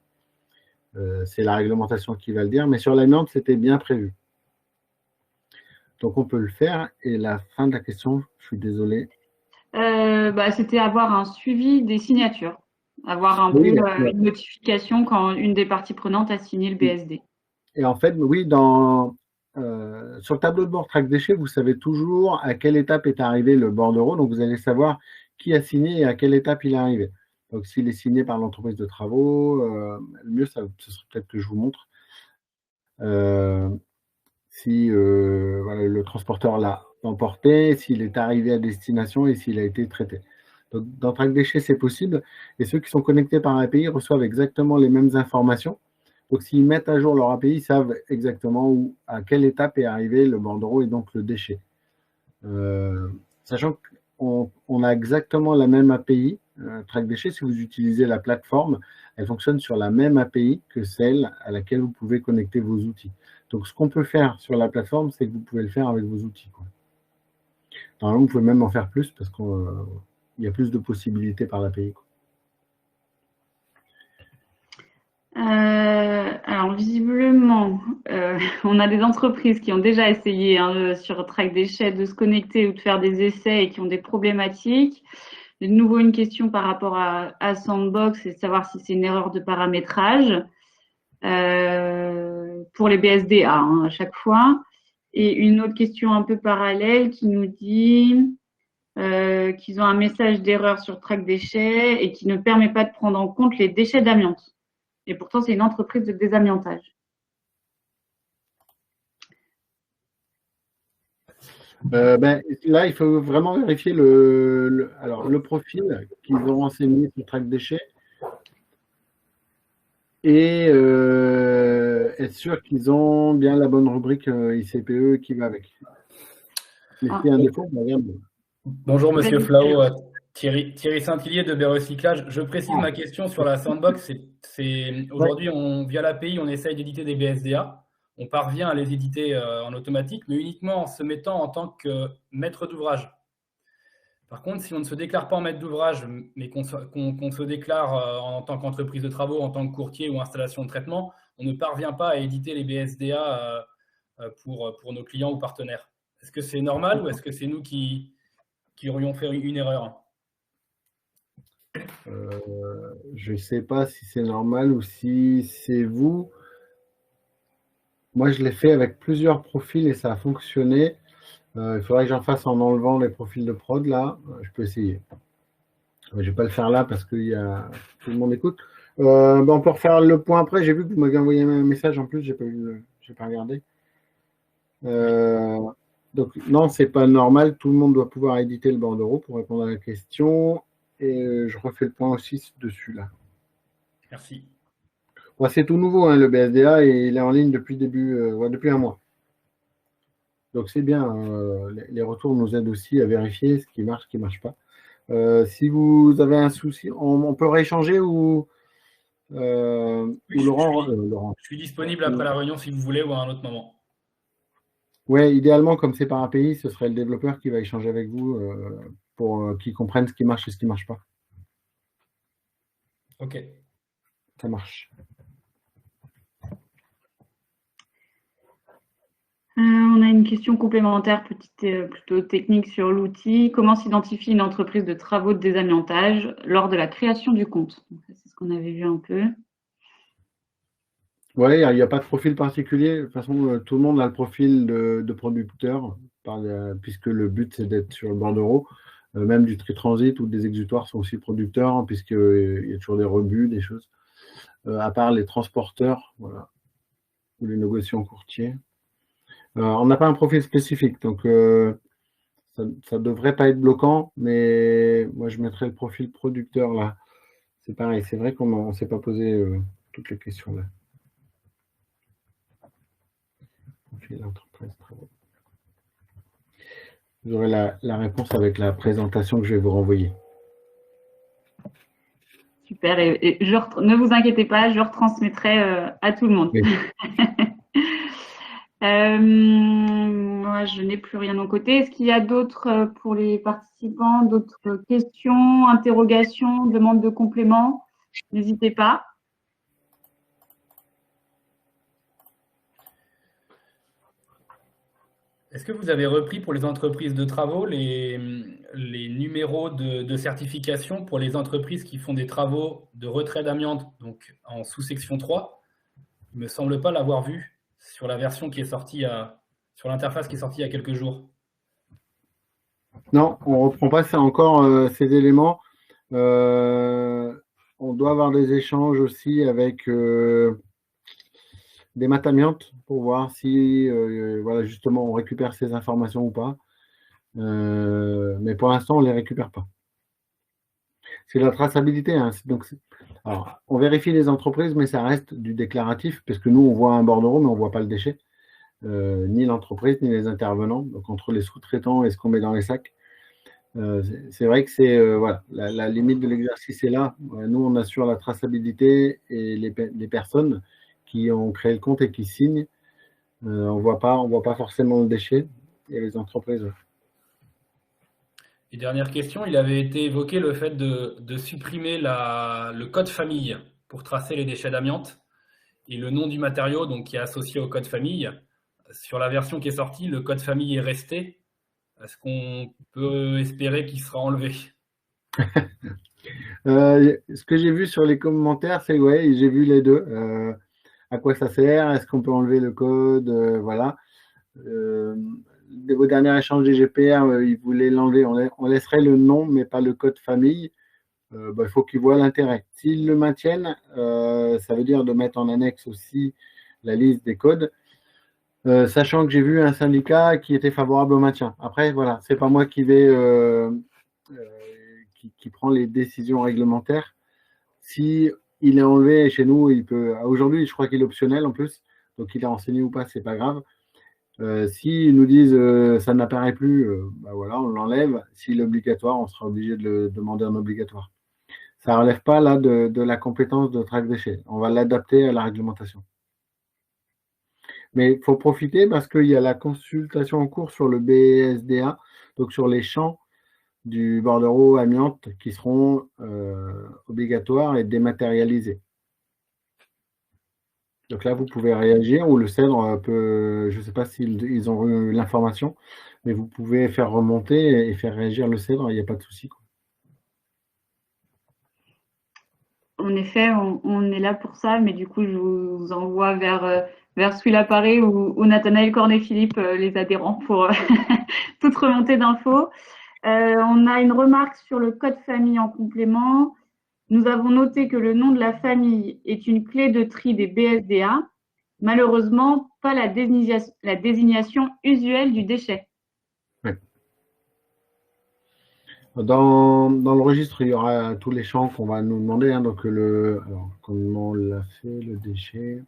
C'est la réglementation qui va le dire, mais sur l'amiante, c'était bien prévu. Donc, on peut le faire. Et la fin de la question, je suis désolé. C'était avoir un suivi des signatures, avoir un peu une notification quand une des parties prenantes a signé le BSD. Et en fait, oui, sur le tableau de bord Track Déchet, vous savez toujours à quelle étape est arrivé le bordereau. Donc, vous allez savoir qui a signé et à quelle étape il est arrivé. Donc, s'il est signé par l'entreprise de travaux, le mieux, ce serait peut-être que je vous montre. Si voilà, le transporteur l'a emporté, s'il est arrivé à destination et s'il a été traité. Donc, dans Track Déchet, c'est possible. Et ceux qui sont connectés par API reçoivent exactement les mêmes informations. Donc, s'ils mettent à jour leur API, ils savent exactement à quelle étape est arrivé le bordereau et donc le déchet. Sachant qu'on a exactement la même API, Track Déchet, si vous utilisez la plateforme, elle fonctionne sur la même API que celle à laquelle vous pouvez connecter vos outils. Donc, ce qu'on peut faire sur la plateforme, c'est que vous pouvez le faire avec vos outils, quoi. Normalement, vous pouvez même en faire plus parce qu'il y a plus de possibilités par l'API. Alors, visiblement, on a des entreprises qui ont déjà essayé sur Track Déchet de se connecter ou de faire des essais et qui ont des problématiques. De nouveau, une question par rapport à Sandbox, c'est de savoir si c'est une erreur de paramétrage pour les BSDA à chaque fois. Et une autre question un peu parallèle qui nous dit qu'ils ont un message d'erreur sur Track Déchet et qui ne permet pas de prendre en compte les déchets d'amiante. Et pourtant, c'est une entreprise de désamiantage. Là, il faut vraiment vérifier le profil qu'ils ont renseigné sur Track Déchet et être sûr qu'ils ont bien la bonne rubrique ICPE qui va avec. Mais s'il y a un défaut, Bonjour Monsieur Flao, Thierry Saint-Hillier de B-Recyclage. Je précise ma question sur la Sandbox. Aujourd'hui, via l'API, on essaye d'éditer des BSDA. On parvient à les éditer en automatique, mais uniquement en se mettant en tant que maître d'ouvrage. Par contre, si on ne se déclare pas en maître d'ouvrage, mais qu'on se déclare en tant qu'entreprise de travaux, en tant que courtier ou installation de traitement, on ne parvient pas à éditer les BSDA pour nos clients ou partenaires. Est-ce que c'est normal ou est-ce que c'est nous qui aurions fait une erreur? Je ne sais pas si c'est normal ou si c'est vous. moi, je l'ai fait avec plusieurs profils et ça a fonctionné. Il faudrait que j'en fasse en enlevant les profils de prod, là. Je peux essayer. Je ne vais pas le faire là parce que tout le monde écoute. On peut refaire le point après. J'ai vu que vous m'avez envoyé un message en plus, je n'ai pas regardé. Donc, non, c'est pas normal. Tout le monde doit pouvoir éditer le bordereau pour répondre à la question. Et je refais le point aussi dessus, là. Merci. Bon, c'est tout nouveau, hein, le BSDA, et il est en ligne depuis depuis un mois. Donc, c'est bien. Les retours nous aident aussi à vérifier ce qui ne marche pas. Si vous avez un souci, on peut rééchanger ou Laurent. Je suis disponible après la réunion si vous voulez ou à un autre moment. Oui, idéalement, comme c'est par API, ce serait le développeur qui va échanger avec vous pour qu'il comprenne ce qui marche et ce qui ne marche pas. OK. Ça marche. On a une question complémentaire, plutôt technique sur l'outil. Comment s'identifie une entreprise de travaux de désamiantage lors de la création du compte? C'est ce qu'on avait vu un peu. Oui, il n'y a pas de profil particulier. De toute façon, tout le monde a le profil de producteur, puisque le but, c'est d'être sur le bordereau. Même du tri-transit ou des exutoires sont aussi producteurs, hein, puisqu'il y a toujours des rebuts, des choses. À part les transporteurs, voilà, ou les négociants courtiers. On n'a pas un profil spécifique, donc ça ne devrait pas être bloquant, mais moi, je mettrais le profil producteur là. C'est pareil, c'est vrai qu'on ne s'est pas posé toutes les questions là. Vous aurez la réponse avec la présentation que je vais vous renvoyer. Super, et ne vous inquiétez pas, je retransmettrai à tout le monde. Oui. Moi, je n'ai plus rien de mon côté. Est-ce qu'il y a d'autres pour les participants, d'autres questions, interrogations, demandes de compléments? N'hésitez pas. Est-ce que vous avez repris pour les entreprises de travaux les numéros de certification pour les entreprises qui font des travaux de retrait d'amiante, donc en sous-section 3? Il ne me semble pas l'avoir vu sur la version qui est sortie sur l'interface qui est sortie il y a quelques jours. Non, on ne reprend pas encore ces éléments. On doit avoir des échanges aussi avec des matamiantes pour voir si voilà, justement on récupère ces informations ou pas. Mais pour l'instant, on ne les récupère pas. C'est la traçabilité. Hein. Alors, on vérifie les entreprises, mais ça reste du déclaratif, parce que nous, on voit un bordereau, mais on ne voit pas le déchet. Ni l'entreprise, ni les intervenants. Donc, entre les sous-traitants et ce qu'on met dans les sacs, c'est vrai que c'est voilà, la limite de l'exercice est là. Nous, on assure la traçabilité et les personnes qui ont créé le compte et qui signent. On ne voit pas forcément le déchet et les entreprises. Et dernière question, il avait été évoqué le fait de supprimer le code famille pour tracer les déchets d'amiante et le nom du matériau donc, qui est associé au code famille. Sur la version qui est sortie, le code famille est resté. Est-ce qu'on peut espérer qu'il sera enlevé? Ce que j'ai vu sur les commentaires, c'est ouais, j'ai vu les deux. À quoi ça sert? Est-ce qu'on peut enlever le code? Voilà. Vos derniers échanges GDPR, ils voulaient l'enlever. On laisserait le nom, mais pas le code famille. Il faut qu'ils voient l'intérêt. S'ils le maintiennent, ça veut dire de mettre en annexe aussi la liste des codes. Sachant que j'ai vu un syndicat qui était favorable au maintien. Après, voilà, c'est pas moi qui vais qui prend les décisions réglementaires. Si il est enlevé chez nous, il peut. Aujourd'hui, je crois qu'il est optionnel en plus, donc il est renseigné ou pas, c'est pas grave. S'ils nous disent ça n'apparaît plus, bah voilà, on l'enlève. S'il est obligatoire, on sera obligé de le demander en obligatoire. Ça ne relève pas là de la compétence de traque déchets. On va l'adapter à la réglementation. Mais il faut profiter parce qu'il y a la consultation en cours sur le BSDA, donc sur les champs du bordereau amiante qui seront obligatoires et dématérialisés. Donc là, vous pouvez réagir ou le cèdre peut, je ne sais pas s'ils ont eu l'information, mais vous pouvez faire remonter et faire réagir le cèdre, il n'y a pas de souci. En effet, on est là pour ça, mais du coup, je vous envoie vers vers Souil Paré ou Nathanaël Cornet-Philippe, les adhérents, pour toute remontée d'infos. On a une remarque sur le code famille en complément. Nous avons noté que le nom de la famille est une clé de tri des BSDA. Malheureusement, pas la désignation usuelle du déchet. Ouais. Dans le registre, il y aura tous les champs qu'on va nous demander. Hein, donc, alors, comment on l'a fait, le déchet?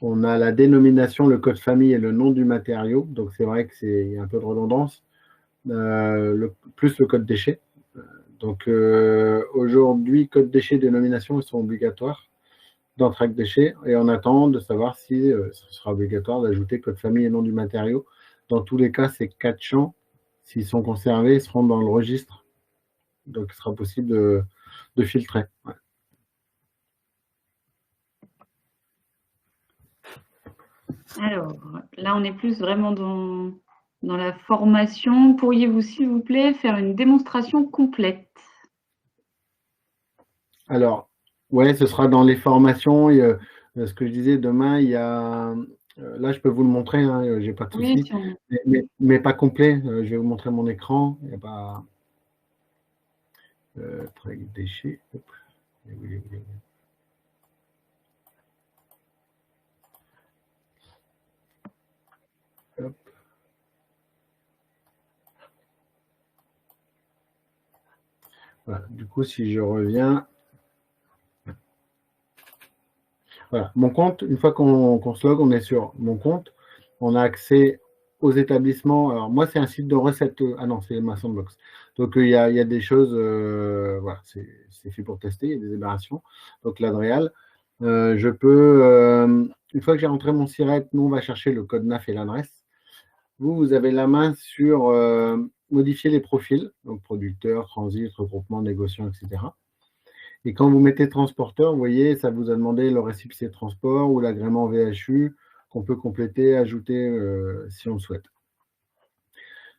On a la dénomination, le code famille et le nom du matériau. Donc, c'est vrai qu'il y a un peu de redondance. Plus le code déchet. Donc, aujourd'hui, code déchet, dénomination, ils sont obligatoires dans Track déchets. Et on attend de savoir si ce sera obligatoire d'ajouter code famille et nom du matériau. Dans tous les cas, ces 4 champs, s'ils sont conservés, ils seront dans le registre. Donc, il sera possible de filtrer. Ouais. Alors, là, on est plus vraiment dans la formation. Pourriez-vous, s'il vous plaît, faire une démonstration complète? Alors, ouais, ce sera dans les formations. Ce que je disais, demain, il y a... là, je peux vous le montrer, hein, j'ai pas de souci. Oui, mais pas complet. Je vais vous montrer mon écran. Il n'y a pas... Track déchets. Hop. Oui. Hop. Voilà. Du coup, si je reviens... Voilà, mon compte, une fois qu'on se log, on est sur mon compte, on a accès aux établissements. Alors, moi, c'est un site de recettes. Ah non, c'est ma sandbox. Donc, il y a des choses, voilà, c'est fait pour tester, il y a des aberrations. Donc, l'Adréal, je peux, une fois que j'ai rentré mon SIRET, nous, on va chercher le code NAF et l'adresse. Vous avez la main sur modifier les profils, donc producteur, transit, regroupement, négociant, etc. Et quand vous mettez transporteur, vous voyez, ça vous a demandé le récépissé de transport ou l'agrément VHU qu'on peut compléter, ajouter si on le souhaite.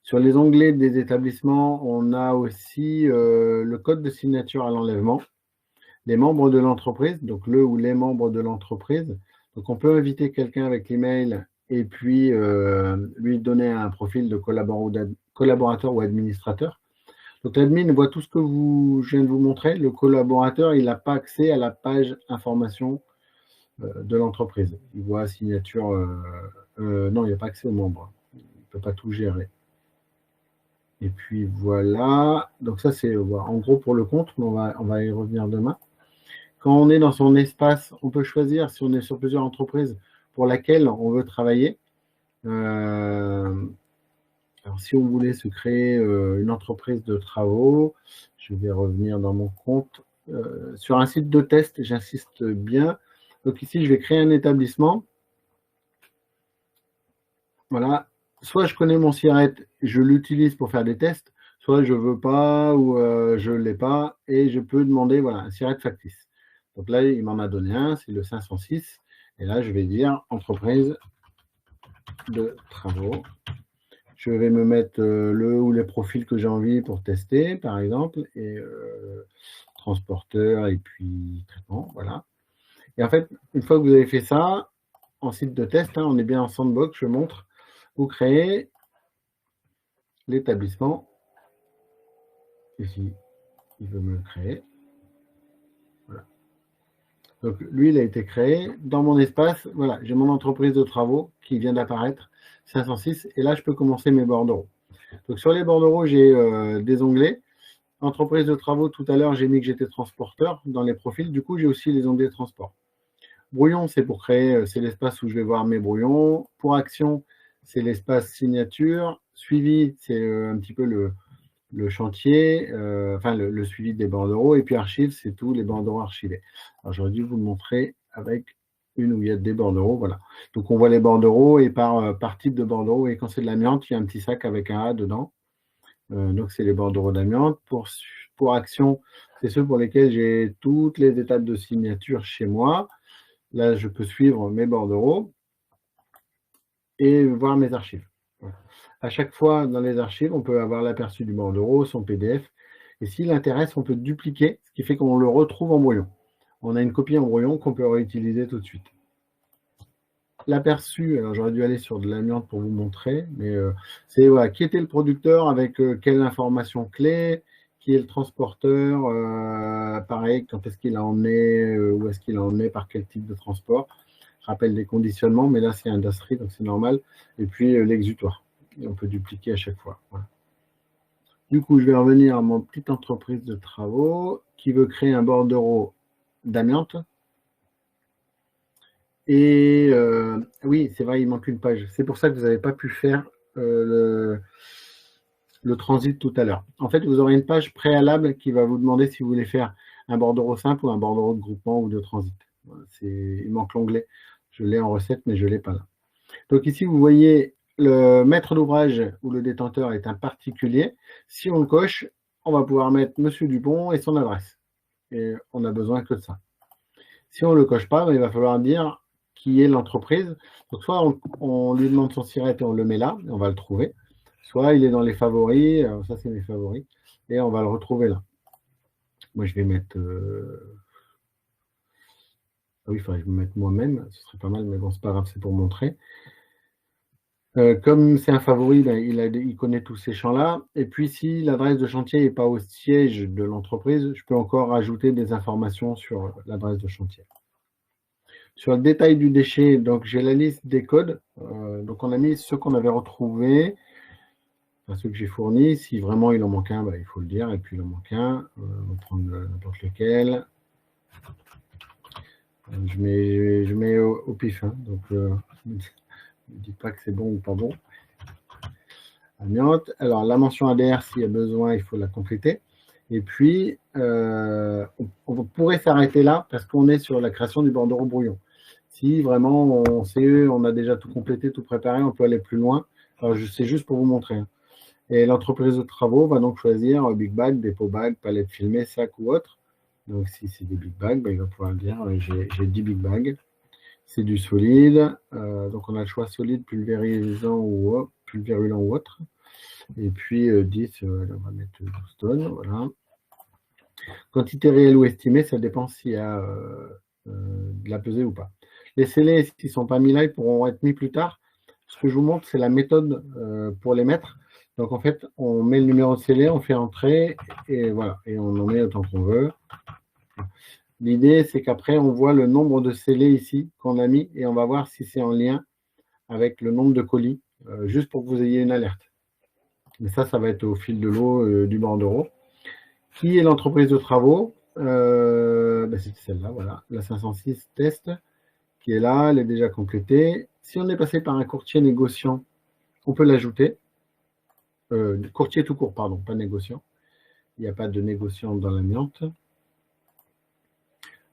Sur les onglets des établissements, on a aussi le code de signature à l'enlèvement, les membres de l'entreprise, donc le ou les membres de l'entreprise. Donc, on peut inviter quelqu'un avec l'email et puis lui donner un profil de collaborateur ou administrateur. Donc, l'admin voit tout ce que je viens de vous montrer. Le collaborateur, il n'a pas accès à la page information de l'entreprise. Il voit signature. Non, il n'a pas accès aux membres. Il ne peut pas tout gérer. Et puis, voilà. Donc, ça, c'est en gros pour le compte, mais on va y revenir demain. Quand on est dans son espace, on peut choisir, si on est sur plusieurs entreprises, pour laquelle on veut travailler. Alors, si on voulait se créer une entreprise de travaux, je vais revenir dans mon compte. Sur un site de test, j'insiste bien. Donc ici, je vais créer un établissement. Voilà. Soit je connais mon SIRET, je l'utilise pour faire des tests, soit je ne veux pas ou je ne l'ai pas et je peux demander voilà, un SIRET factice. Donc là, il m'en a donné un, c'est le 506. Et là, je vais dire entreprise de travaux. Je vais me mettre le ou les profils que j'ai envie pour tester, par exemple, et transporteur et puis traitement, voilà. Et en fait, une fois que vous avez fait ça, en site de test, hein, on est bien en sandbox, je montre, vous créez l'établissement. Ici, il veut me le créer. Voilà. Donc, lui, il a été créé. Dans mon espace, voilà, j'ai mon entreprise de travaux qui vient d'apparaître. 506, et là, je peux commencer mes bordereaux. Donc, sur les bordereaux, j'ai des onglets. Entreprise de travaux, tout à l'heure, j'ai mis que j'étais transporteur dans les profils. Du coup, j'ai aussi les onglets transport. Brouillon, c'est pour créer, c'est l'espace où je vais voir mes brouillons. Pour action, c'est l'espace signature. Suivi, c'est un petit peu le chantier, enfin le suivi des bordereaux. Et puis archive, c'est tous les bordereaux archivés. Alors, j'aurais dû vous le montrer avec une où il y a des bordereaux, voilà. Donc, on voit les bordereaux et par type de bordereau. Et quand c'est de l'amiante, il y a un petit sac avec un A dedans. Donc, c'est les bordereaux d'amiante. Pour action, c'est ceux pour lesquels j'ai toutes les étapes de signature chez moi. Là, je peux suivre mes bordereaux et voir mes archives. Voilà. À chaque fois, dans les archives, on peut avoir l'aperçu du bordereau, son PDF. Et s'il intéresse, on peut dupliquer, ce qui fait qu'on le retrouve en brouillon. On a une copie en brouillon qu'on peut réutiliser tout de suite. l'aperçu, alors j'aurais dû aller sur de l'amiante pour vous montrer, mais c'est voilà, qui était le producteur avec quelle information clé, qui est le transporteur, pareil, quand est-ce qu'il a emmené, où est-ce qu'il a emmené, par quel type de transport. Je rappelle des conditionnements, mais là c'est industrie, donc c'est normal. Et puis l'exutoire. Et on peut dupliquer à chaque fois. Voilà. Du coup, je vais revenir à mon petite entreprise de travaux qui veut créer un bordereau d'amiante. Et oui, c'est vrai, il manque une page. C'est pour ça que vous n'avez pas pu faire le transit tout à l'heure. En fait, vous aurez une page préalable qui va vous demander si vous voulez faire un bordereau simple ou un bordereau de groupement ou de transit. Voilà, il manque l'onglet. Je l'ai en recette, mais je ne l'ai pas là. Donc ici, vous voyez, le maître d'ouvrage ou le détenteur est un particulier. Si on le coche, on va pouvoir mettre Monsieur Dupont et son adresse. Et on n'a besoin que de ça. Si on ne le coche pas, il va falloir dire qui est l'entreprise. Donc soit on lui demande son SIRET et on le met là, et on va le trouver. Soit il est dans les favoris, ça c'est mes favoris, et on va le retrouver là. Moi je vais mettre... Ah oui, il faudrait que je me mette moi-même, ce serait pas mal, mais bon, c'est pas grave, c'est pour montrer. Comme c'est un favori, ben, il connaît tous ces champs-là. Et puis, si l'adresse de chantier n'est pas au siège de l'entreprise, je peux encore ajouter des informations sur l'adresse de chantier. Sur le détail du déchet, donc j'ai la liste des codes. Donc, on a mis ceux qu'on avait retrouvés, enfin, ceux que j'ai fournis. Si vraiment il en manque un, ben, il faut le dire. Et puis, il en manque un. On va prendre n'importe lequel. Je mets au pif. Hein, donc, ne dites pas que c'est bon ou pas bon. Amiante. Alors, la mention ADR, s'il y a besoin, il faut la compléter. Et puis, on pourrait s'arrêter là parce qu'on est sur la création du bordereau brouillon. Si vraiment on a déjà tout complété, tout préparé, on peut aller plus loin. Alors, c'est juste pour vous montrer. Et l'entreprise de travaux va donc choisir Big Bag, dépôt bag, palette filmée, sac ou autre. Donc, si c'est des Big Bags, ben, il va pouvoir dire j'ai 10 Big Bags. C'est du solide, donc on a le choix solide, pulvérisant ou pulvérulent ou autre. Et puis 10, on va mettre 12 tonnes, voilà. Quantité réelle ou estimée, ça dépend s'il y a de la pesée ou pas. Les scellés, s'ils ne sont pas mis là, ils pourront être mis plus tard. Ce que je vous montre, c'est la méthode pour les mettre. Donc en fait, on met le numéro de scellé, on fait entrer, et voilà, et on en met autant qu'on veut. L'idée, c'est qu'après, on voit le nombre de scellés ici qu'on a mis et on va voir si c'est en lien avec le nombre de colis, juste pour que vous ayez une alerte. Mais ça va être au fil de l'eau du bordereau. Qui est l'entreprise de travaux? C'est celle-là, voilà, la 506 test, qui est là, elle est déjà complétée. Si on est passé par un courtier négociant, on peut l'ajouter. Courtier tout court, pardon, pas négociant. Il n'y a pas de négociant dans l'amiante.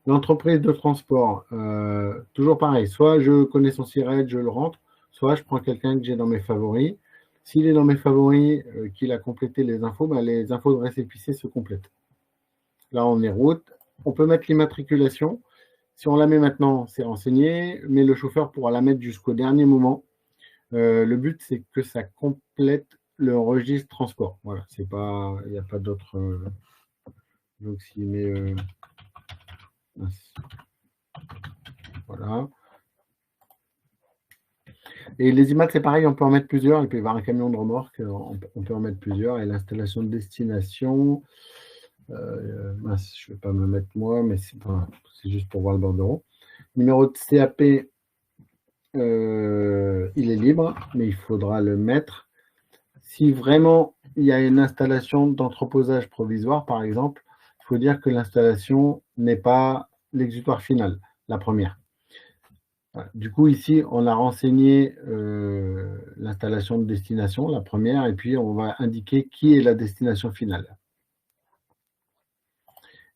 L'entreprise de transport, toujours pareil, soit je connais son SIRET, je le rentre, soit je prends quelqu'un que j'ai dans mes favoris. S'il est dans mes favoris, qu'il a complété les infos, ben les infos de récépissé se complètent. Là, on est route. On peut mettre l'immatriculation. Si on la met maintenant, c'est renseigné, mais le chauffeur pourra la mettre jusqu'au dernier moment. Le but, c'est que ça complète le registre transport. Voilà, c'est pas, il n'y a pas d'autre. Donc, s'il met. Voilà. Et les images, c'est pareil, on peut en mettre plusieurs. Il peut y avoir un camion de remorque, on peut en mettre plusieurs. Et l'installation de destination, je ne vais pas me mettre moi, mais c'est juste pour voir le bordereau. Numéro de CAP, il est libre, mais il faudra le mettre. Si vraiment il y a une installation d'entreposage provisoire, par exemple, il faut dire que l'installation n'est pas l'exutoire final, la première. Voilà. Du coup, ici, on a renseigné l'installation de destination, la première, et puis on va indiquer qui est la destination finale.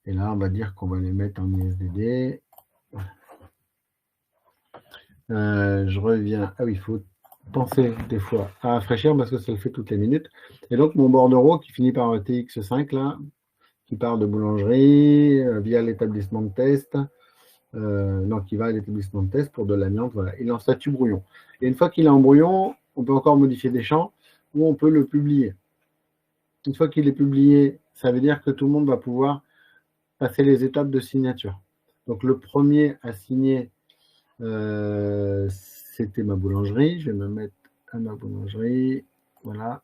Et là, on va dire qu'on va les mettre en ISDD. Je reviens. Ah oui, il faut penser des fois à rafraîchir parce que ça le fait toutes les minutes. Et donc, mon bordereau qui finit par TX5, là, qui part de boulangerie via l'établissement de test. Qui va à l'établissement de test pour de l'amiante. Voilà. Il est en statut brouillon. Et une fois qu'il est en brouillon, on peut encore modifier des champs ou on peut le publier. Une fois qu'il est publié, ça veut dire que tout le monde va pouvoir passer les étapes de signature. Donc, le premier à signer, c'était ma boulangerie. Je vais me mettre à ma boulangerie. Voilà.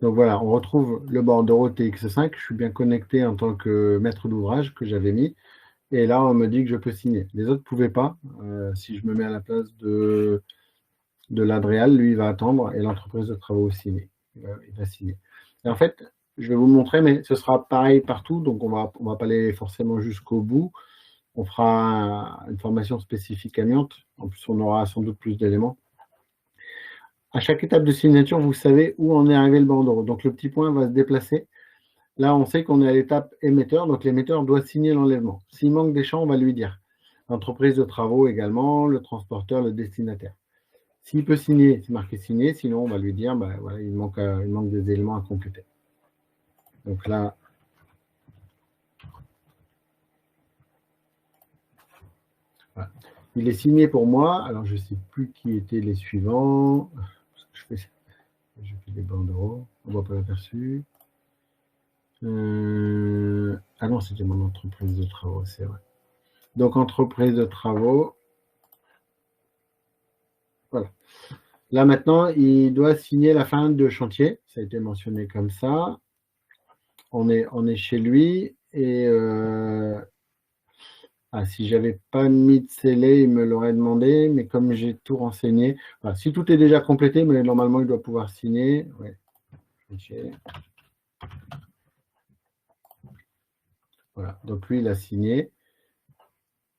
Donc voilà, on retrouve le bordereau TX5. Je suis bien connecté en tant que maître d'ouvrage que j'avais mis. Et là, on me dit que je peux signer. Les autres ne pouvaient pas. Si je me mets à la place de l'Adréal, lui, il va attendre et l'entreprise de travaux signe. Il va signer. Et en fait, je vais vous le montrer, mais ce sera pareil partout. Donc, on va pas aller forcément jusqu'au bout. On fera une formation spécifique amiante. En plus, on aura sans doute plus d'éléments. À chaque étape de signature, vous savez où en est arrivé le bordereau. Donc, le petit point va se déplacer. Là, on sait qu'on est à l'étape émetteur. Donc, l'émetteur doit signer l'enlèvement. S'il manque des champs, on va lui dire. L'entreprise de travaux également, le transporteur, le destinataire. S'il peut signer, c'est marqué signer. Sinon, on va lui dire, bah, voilà, il manque des éléments à compléter. Donc là, voilà. Il est signé pour moi. Alors, je ne sais plus qui étaient les suivants. Je fais les bordereaux. On ne voit pas l'aperçu. Ah non, c'était mon entreprise de travaux, c'est vrai. Donc, entreprise de travaux. Voilà. Là, maintenant, il doit signer la fin de chantier. Ça a été mentionné comme ça. On est chez lui. Et si je n'avais pas mis de scellé, il me l'aurait demandé. Mais comme j'ai tout renseigné, voilà, si tout est déjà complété, mais normalement, il doit pouvoir signer. Ouais. Voilà. Donc, lui, il a signé.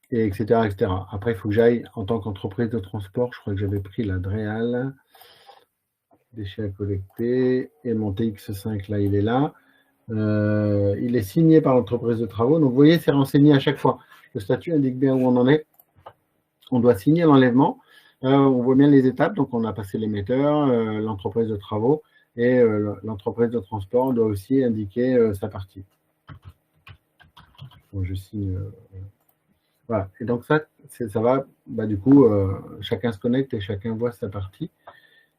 Et etc., etc. Après, il faut que j'aille en tant qu'entreprise de transport. Je crois que j'avais pris la Dréal, déchets à collecter, et mon TX5, là, il est là. Il est signé par l'entreprise de travaux. Donc, vous voyez, c'est renseigné à chaque fois. Le statut indique bien où on en est. On doit signer l'enlèvement. On voit bien les étapes. Donc, on a passé l'émetteur, l'entreprise de travaux, et l'entreprise de transport doit aussi indiquer sa partie. Donc, je signe... Voilà, et donc ça va, bah, du coup, chacun se connecte et chacun voit sa partie.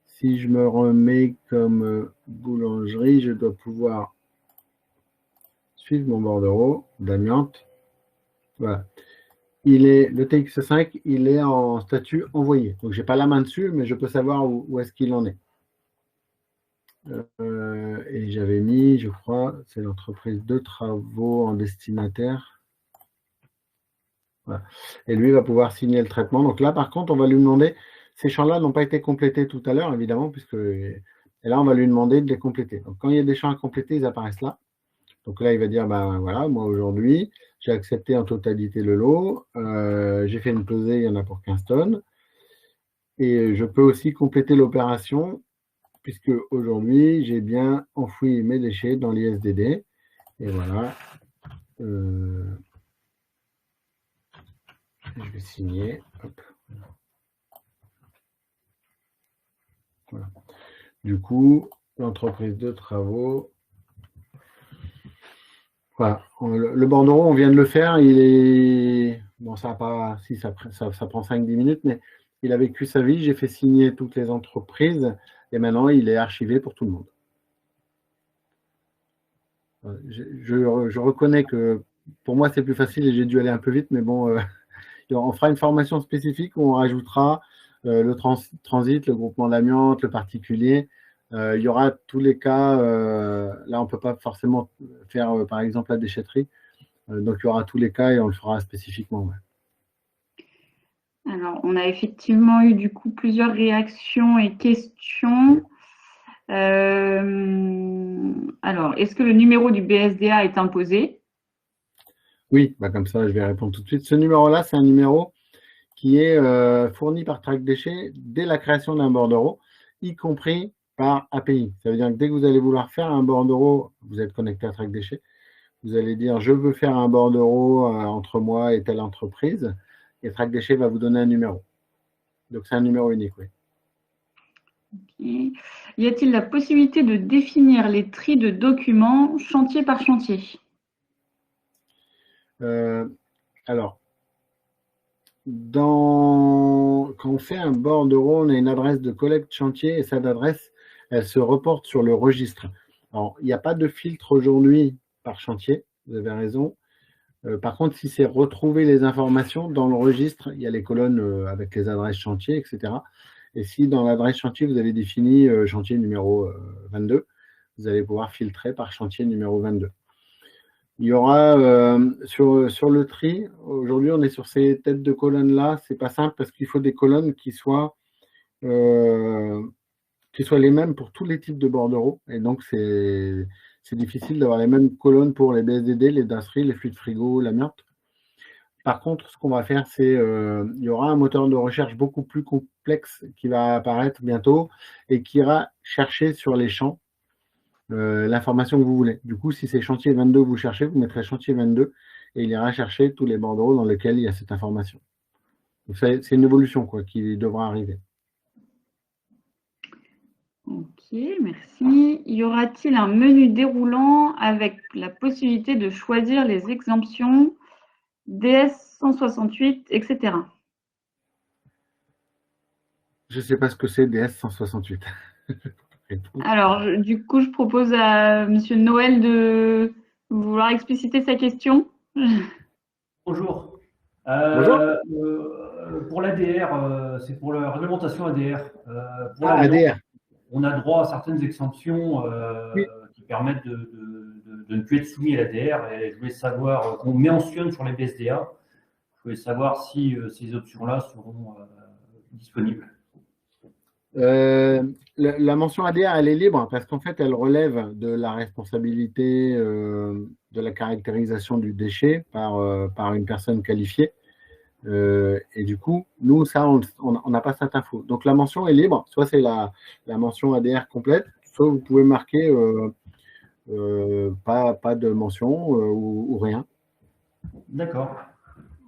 Si je me remets comme boulangerie, je dois pouvoir suivre mon bordereau d'amiante. Voilà. Le TX5, il est en statut envoyé. Donc, je n'ai pas la main dessus, mais je peux savoir où est-ce qu'il en est. Et j'avais mis, je crois, c'est l'entreprise de travaux en destinataire. Voilà. Et lui va pouvoir signer le traitement. Donc là, par contre, on va lui demander, ces champs-là n'ont pas été complétés tout à l'heure, évidemment, et là, on va lui demander de les compléter. Donc, quand il y a des champs à compléter, ils apparaissent là. Donc là, il va dire, ben voilà, moi aujourd'hui, j'ai accepté en totalité le lot, j'ai fait une pesée, il y en a pour 15 tonnes. Et je peux aussi compléter l'opération, puisque aujourd'hui, j'ai bien enfoui mes déchets dans l'ISDD. Et voilà. Je vais signer. Hop. Voilà. Du coup, l'entreprise de travaux. Voilà. Le bordereau, on vient de le faire. Il est. Bon, ça prend 5-10 minutes, mais il a vécu sa vie. J'ai fait signer toutes les entreprises et maintenant, il est archivé pour tout le monde. Je reconnais que pour moi, c'est plus facile et j'ai dû aller un peu vite, mais bon. On fera une formation spécifique où on rajoutera le transit, le groupement d'amiante, le particulier. Il y aura tous les cas. Là, on ne peut pas forcément faire, par exemple, la déchetterie. Donc, il y aura tous les cas et on le fera spécifiquement. Ouais. Alors, on a effectivement eu du coup plusieurs réactions et questions. Alors, est-ce que le numéro du BSDA est imposé ? Oui, bah comme ça, je vais répondre tout de suite. Ce numéro-là, c'est un numéro qui est fourni par Track Déchets dès la création d'un bordereau, y compris par API. Ça veut dire que dès que vous allez vouloir faire un bordereau, vous êtes connecté à Track Déchets, vous allez dire « je veux faire un bordereau entre moi et telle entreprise » et Track Déchets va vous donner un numéro. Donc, c'est un numéro unique, oui. Okay. Y a-t-il la possibilité de définir les tris de documents chantier par chantier ? Alors, quand on fait un bordereau, on a une adresse de collecte chantier et cette adresse, elle se reporte sur le registre. Alors, il n'y a pas de filtre aujourd'hui par chantier, vous avez raison. Par contre, si c'est retrouver les informations dans le registre, il y a les colonnes avec les adresses chantier, etc. Et si dans l'adresse chantier, vous avez défini chantier numéro 22, vous allez pouvoir filtrer par chantier numéro 22. Il y aura sur le tri, aujourd'hui on est sur ces têtes de colonnes-là, c'est pas simple parce qu'il faut des colonnes qui soient les mêmes pour tous les types de bordereaux. Et donc c'est difficile d'avoir les mêmes colonnes pour les BSDD, les DASRI, les fluides frigo, l'amiante. Par contre, ce qu'on va faire, c'est il y aura un moteur de recherche beaucoup plus complexe qui va apparaître bientôt et qui ira chercher sur les champs l'information que vous voulez. Du coup, si c'est chantier 22 vous cherchez, vous mettrez chantier 22 et il ira chercher tous les bordereaux dans lesquels il y a cette information. C'est une évolution quoi, qui devra arriver. Ok, merci. Y aura-t-il un menu déroulant avec la possibilité de choisir les exemptions DS 168, etc. Je ne sais pas ce que c'est DS 168. Alors, du coup, je propose à Monsieur Noël de vouloir expliciter sa question. Bonjour. Bonjour. Pour l'ADR, c'est pour la réglementation ADR. Pour ADR. On a droit à certaines exemptions Oui. qui permettent de ne plus être soumis à l'ADR. Et je voulais savoir, qu'on mentionne sur les BSDA, je voulais savoir si ces options-là seront disponibles. La mention ADR, elle est libre parce qu'en fait, elle relève de la responsabilité de la caractérisation du déchet par une personne qualifiée. Et du coup, nous, ça, on n'a pas cette info. Donc, la mention est libre. Soit c'est la mention ADR complète, soit vous pouvez marquer pas de mention ou rien. D'accord.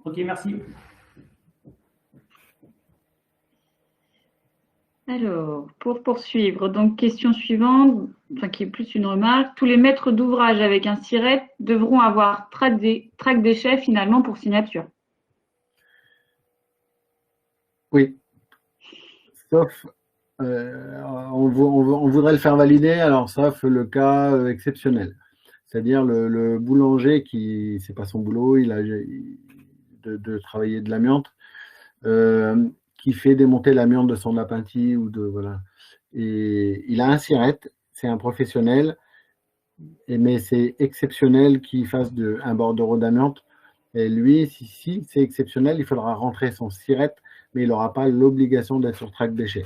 Ok, merci. Alors, pour poursuivre, donc question suivante, enfin qui est plus une remarque, tous les maîtres d'ouvrage avec un SIRET devront avoir trac déchets finalement pour signature. Oui. Sauf, on voudrait le faire valider, alors sauf le cas exceptionnel. C'est-à-dire le boulanger qui, c'est pas son boulot, il a de travailler de l'amiante, qui fait démonter l'amiante de son appentis ou de voilà. Et il a un SIRET, c'est un professionnel, mais c'est exceptionnel qu'il fasse un bordereau d'amiante. Et lui, si c'est exceptionnel, il faudra rentrer son SIRET, mais il n'aura pas l'obligation d'être sur trac déchets.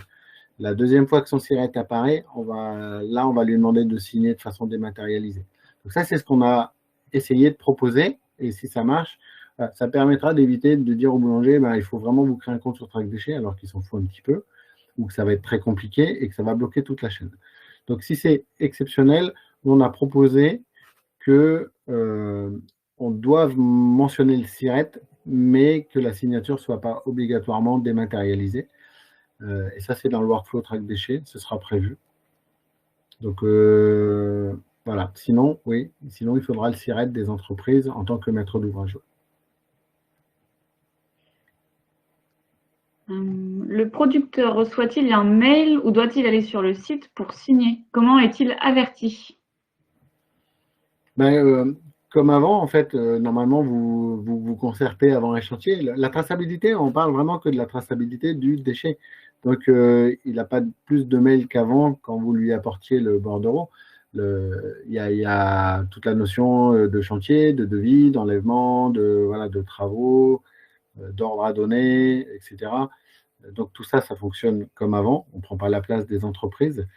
La deuxième fois que son SIRET apparaît, on va lui demander de signer de façon dématérialisée. Donc ça, c'est ce qu'on a essayé de proposer. Et si ça marche, ça permettra d'éviter de dire au boulanger, il faut vraiment vous créer un compte sur trac déchets, alors qu'il s'en fout un petit peu, ou que ça va être très compliqué et que ça va bloquer toute la chaîne. Donc si c'est exceptionnel, on a proposé que on doive mentionner le SIRET, mais que la signature ne soit pas obligatoirement dématérialisée. Et ça, c'est dans le workflow trac déchets, ce sera prévu. Donc, voilà. Sinon, oui, sinon, il faudra le SIRET des entreprises en tant que maître d'ouvrage. Le producteur reçoit-il un mail ou doit-il aller sur le site pour signer? Comment est-il averti? Comme avant, en fait, normalement, vous concertez avant un chantier. La traçabilité, on parle vraiment que de la traçabilité du déchet. Donc, il n'a pas plus de mails qu'avant quand vous lui apportiez le bordereau. Il y a toute la notion de chantier, de devis, d'enlèvement, de travaux, d'ordre à donner, etc. Donc, tout ça, ça fonctionne comme avant. On ne prend pas la place des entreprises.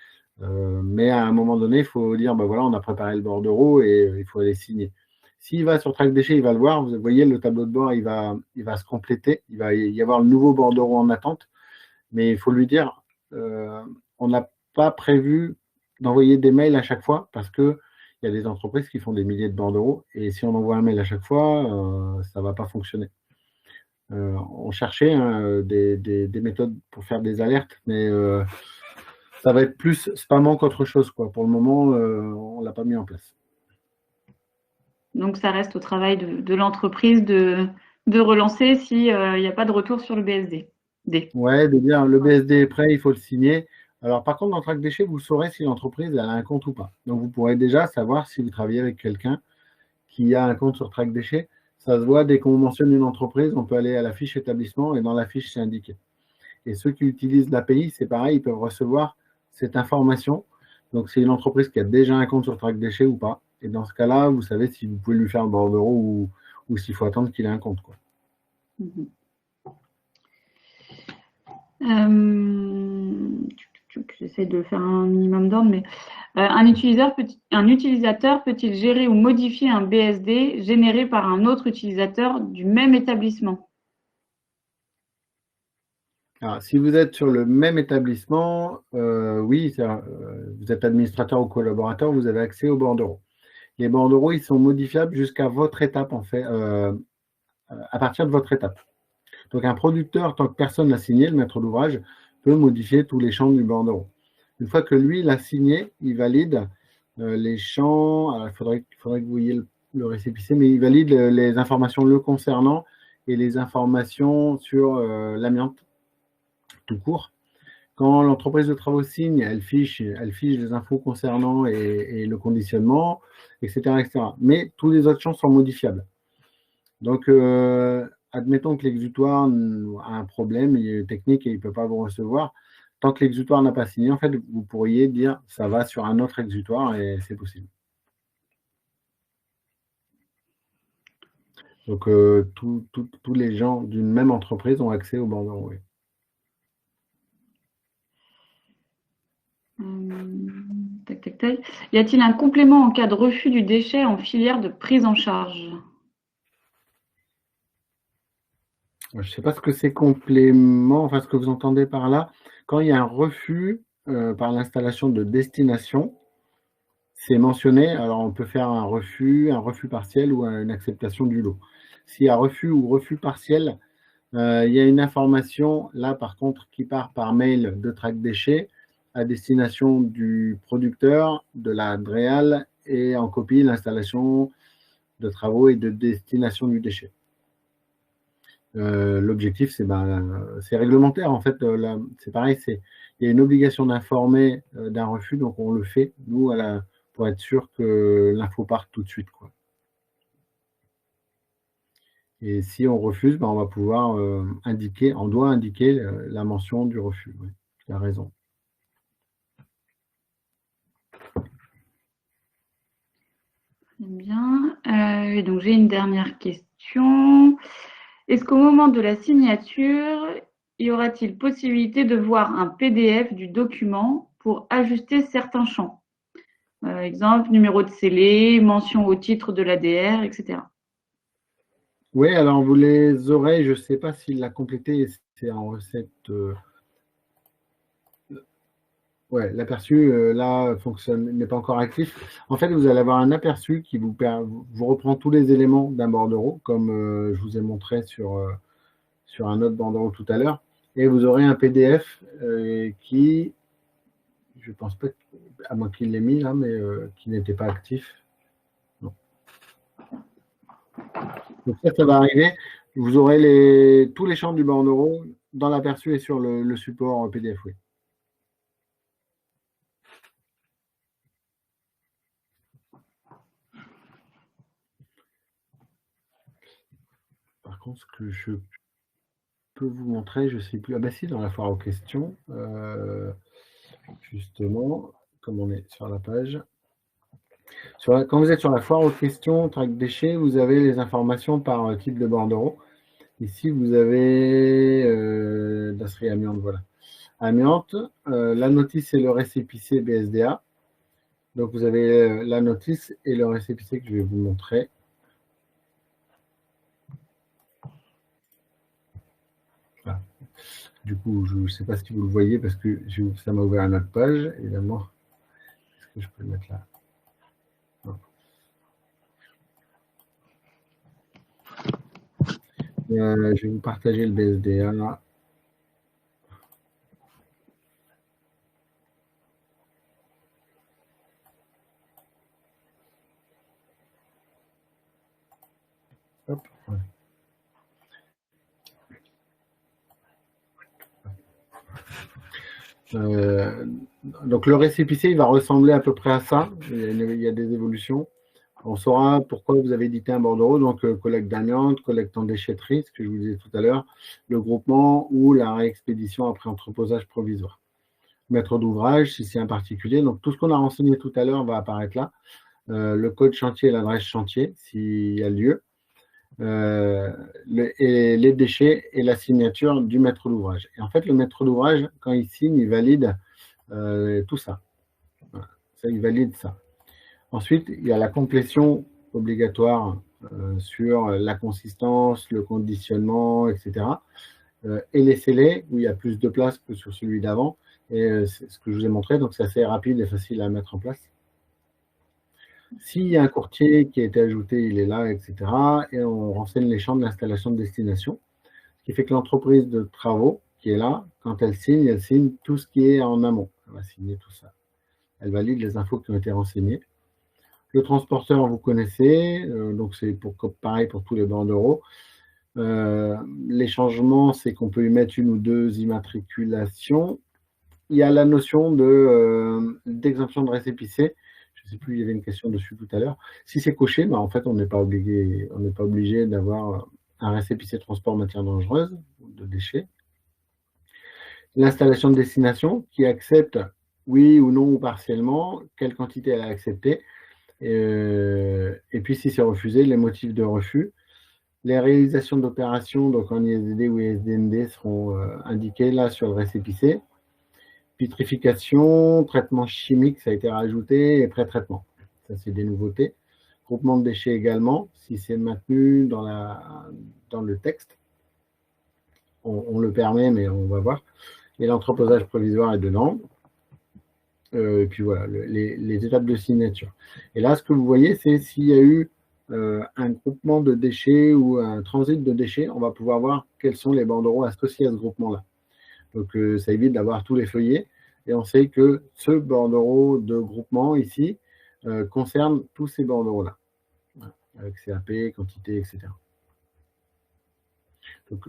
Mais à un moment donné, il faut dire, voilà, on a préparé le bordereau et il faut aller signer. S'il va sur trac déchets, il va le voir. Vous voyez, le tableau de bord, il va se compléter. Il va y avoir le nouveau bordereau en attente. Mais il faut lui dire, on n'a pas prévu d'envoyer des mails à chaque fois parce qu'il y a des entreprises qui font des milliers de bordereaux. Et si on envoie un mail à chaque fois, ça ne va pas fonctionner. On cherchait des méthodes pour faire des alertes, mais ça va être plus spammant qu'autre chose, quoi. Pour le moment, on ne l'a pas mis en place. Donc, ça reste au travail de l'entreprise de relancer s'il n'y a pas de retour sur le BSD. Ouais, de dire le BSD est prêt, il faut le signer. Alors, par contre, dans trac déchets, vous saurez si l'entreprise a un compte ou pas. Donc, vous pourrez déjà savoir si vous travaillez avec quelqu'un qui a un compte sur trac déchets. Ça se voit dès qu'on mentionne une entreprise, on peut aller à la fiche établissement et dans la fiche, c'est indiqué. Et ceux qui utilisent l'API, c'est pareil, ils peuvent recevoir cette information. Donc, c'est une entreprise qui a déjà un compte sur Track Déchets ou pas. Et dans ce cas-là, vous savez si vous pouvez lui faire un bordereau ou s'il faut attendre qu'il ait un compte, quoi. J'essaie de faire un minimum d'ordre, mais un utilisateur peut-il gérer ou modifier un BSD généré par un autre utilisateur du même établissement? Alors, si vous êtes sur le même établissement, oui, vous êtes administrateur ou collaborateur, vous avez accès aux bordereaux. Les bordereaux, ils sont modifiables jusqu'à votre étape, en fait, à partir de votre étape. Donc, un producteur, tant que personne n'a signé, le maître d'ouvrage, peut modifier tous les champs du bordereau. Une fois que lui l'a signé, il valide les champs. Alors, il faudrait que vous voyez le récépissé, mais il valide les informations le concernant et les informations sur l'amiante tout court. Quand l'entreprise de travaux signe, elle fiche les infos concernant et le conditionnement, etc., etc. Mais tous les autres champs sont modifiables. Donc, admettons que l'exutoire a un problème technique et il ne peut pas vous recevoir. Tant que l'exutoire n'a pas signé, en fait, vous pourriez dire ça va sur un autre exutoire et c'est possible. Donc, tous les gens d'une même entreprise ont accès au bordereau. Oui. Tac, tac, tac. Y a-t-il un complément en cas de refus du déchet en filière de prise en charge? Je ne sais pas ce que c'est complément, enfin ce que vous entendez par là. Quand il y a un refus par l'installation de destination, c'est mentionné. Alors on peut faire un refus partiel ou une acceptation du lot. S'il y a refus ou refus partiel, il y a une information là par contre qui part par mail de Track Déchets à destination du producteur, de la DREAL et en copie l'installation de travaux et de destination du déchet. L'objectif, c'est réglementaire. En fait, c'est pareil, il y a une obligation d'informer d'un refus, donc on le fait, nous, pour être sûr que l'info parte tout de suite, quoi. Et si on refuse, on va pouvoir on doit indiquer la mention du refus. Oui, tu as raison. Bien. Donc, j'ai une dernière question. Est-ce qu'au moment de la signature, y aura-t-il possibilité de voir un PDF du document pour ajuster certains champs? Exemple, numéro de scellé, mention au titre de l'ADR, etc. Oui, alors vous les aurez, je ne sais pas s'il l'a complété, c'est en recette. Ouais, l'aperçu, là, n'est pas encore actif. En fait, vous allez avoir un aperçu qui vous reprend tous les éléments d'un bordereau, comme je vous ai montré sur un autre bordereau tout à l'heure. Et vous aurez un PDF qui, je ne pense pas, à moins qu'il l'ait mis là, mais qui n'était pas actif. Non. Donc ça va arriver. Vous aurez tous les champs du bordereau dans l'aperçu et sur le support PDF. Oui. Par contre, ce que je peux vous montrer, je ne sais plus. Ah bah si, dans la foire aux questions, justement, comme on est sur la page. Quand vous êtes sur la foire aux questions, Track Déchets, vous avez les informations par type de bordereau. Ici, vous avez Dasserie Amiante, voilà. Amiante, la notice et le récépissé BSDA. Donc, vous avez la notice et le récépissé que je vais vous montrer. Voilà. Du coup, je ne sais pas si vous le voyez parce que ça m'a ouvert une autre page, évidemment. Est-ce que je peux le mettre là? Je vais vous partager le BSDA. Hop, ouais. Donc le récépissé, il va ressembler à peu près à ça. Il y a des évolutions. On saura pourquoi vous avez édité un bordereau, donc collecte d'amiante, collecte en déchetterie, ce que je vous disais tout à l'heure, le groupement ou la réexpédition après entreposage provisoire. Maître d'ouvrage, si c'est un particulier. Donc, tout ce qu'on a renseigné tout à l'heure va apparaître là. Le code chantier et l'adresse chantier, s'il y a lieu. Et les déchets et la signature du maître d'ouvrage. Et en fait, le maître d'ouvrage, quand il signe, il valide tout ça. Voilà. Ça, il valide ça. Ensuite, il y a la complétion obligatoire sur la consistance, le conditionnement, etc. Et les scellés, où il y a plus de place que sur celui d'avant. Et c'est ce que je vous ai montré, donc c'est assez rapide et facile à mettre en place. S'il y a un courtier qui a été ajouté, il est là, etc. Et on renseigne les champs de l'installation de destination. Ce qui fait que l'entreprise de travaux qui est là, quand elle signe tout ce qui est en amont. Elle va signer tout ça. Elle valide les infos qui ont été renseignées. Le transporteur, vous connaissez, donc c'est pareil pour tous les bordereaux. Les changements, c'est qu'on peut y mettre une ou deux immatriculations. Il y a la notion d'exemption de récépissé. Je ne sais plus, il y avait une question dessus tout à l'heure. Si c'est coché, bah, en fait, on n'est pas obligé d'avoir un récépissé transport matière dangereuse ou de déchets. L'installation de destination qui accepte oui ou non ou partiellement, quelle quantité elle a accepté. Et puis, si c'est refusé, les motifs de refus. Les réalisations d'opérations, donc en ISDD ou ISDND, seront indiquées là sur le récépissé. Vitrification, traitement chimique, ça a été rajouté, et pré-traitement. Ça, c'est des nouveautés. Groupement de déchets également, si c'est maintenu dans le texte. On le permet, mais on va voir. Et l'entreposage provisoire est dedans. Et puis voilà, les étapes de signature. Et là, ce que vous voyez, c'est s'il y a eu un groupement de déchets ou un transit de déchets, on va pouvoir voir quels sont les bordereaux associés à ce groupement-là. Donc, ça évite d'avoir tous les feuillets. Et on sait que ce bordereau de groupement ici concerne tous ces bordereaux-là, voilà, avec CAP, quantité, etc. Donc,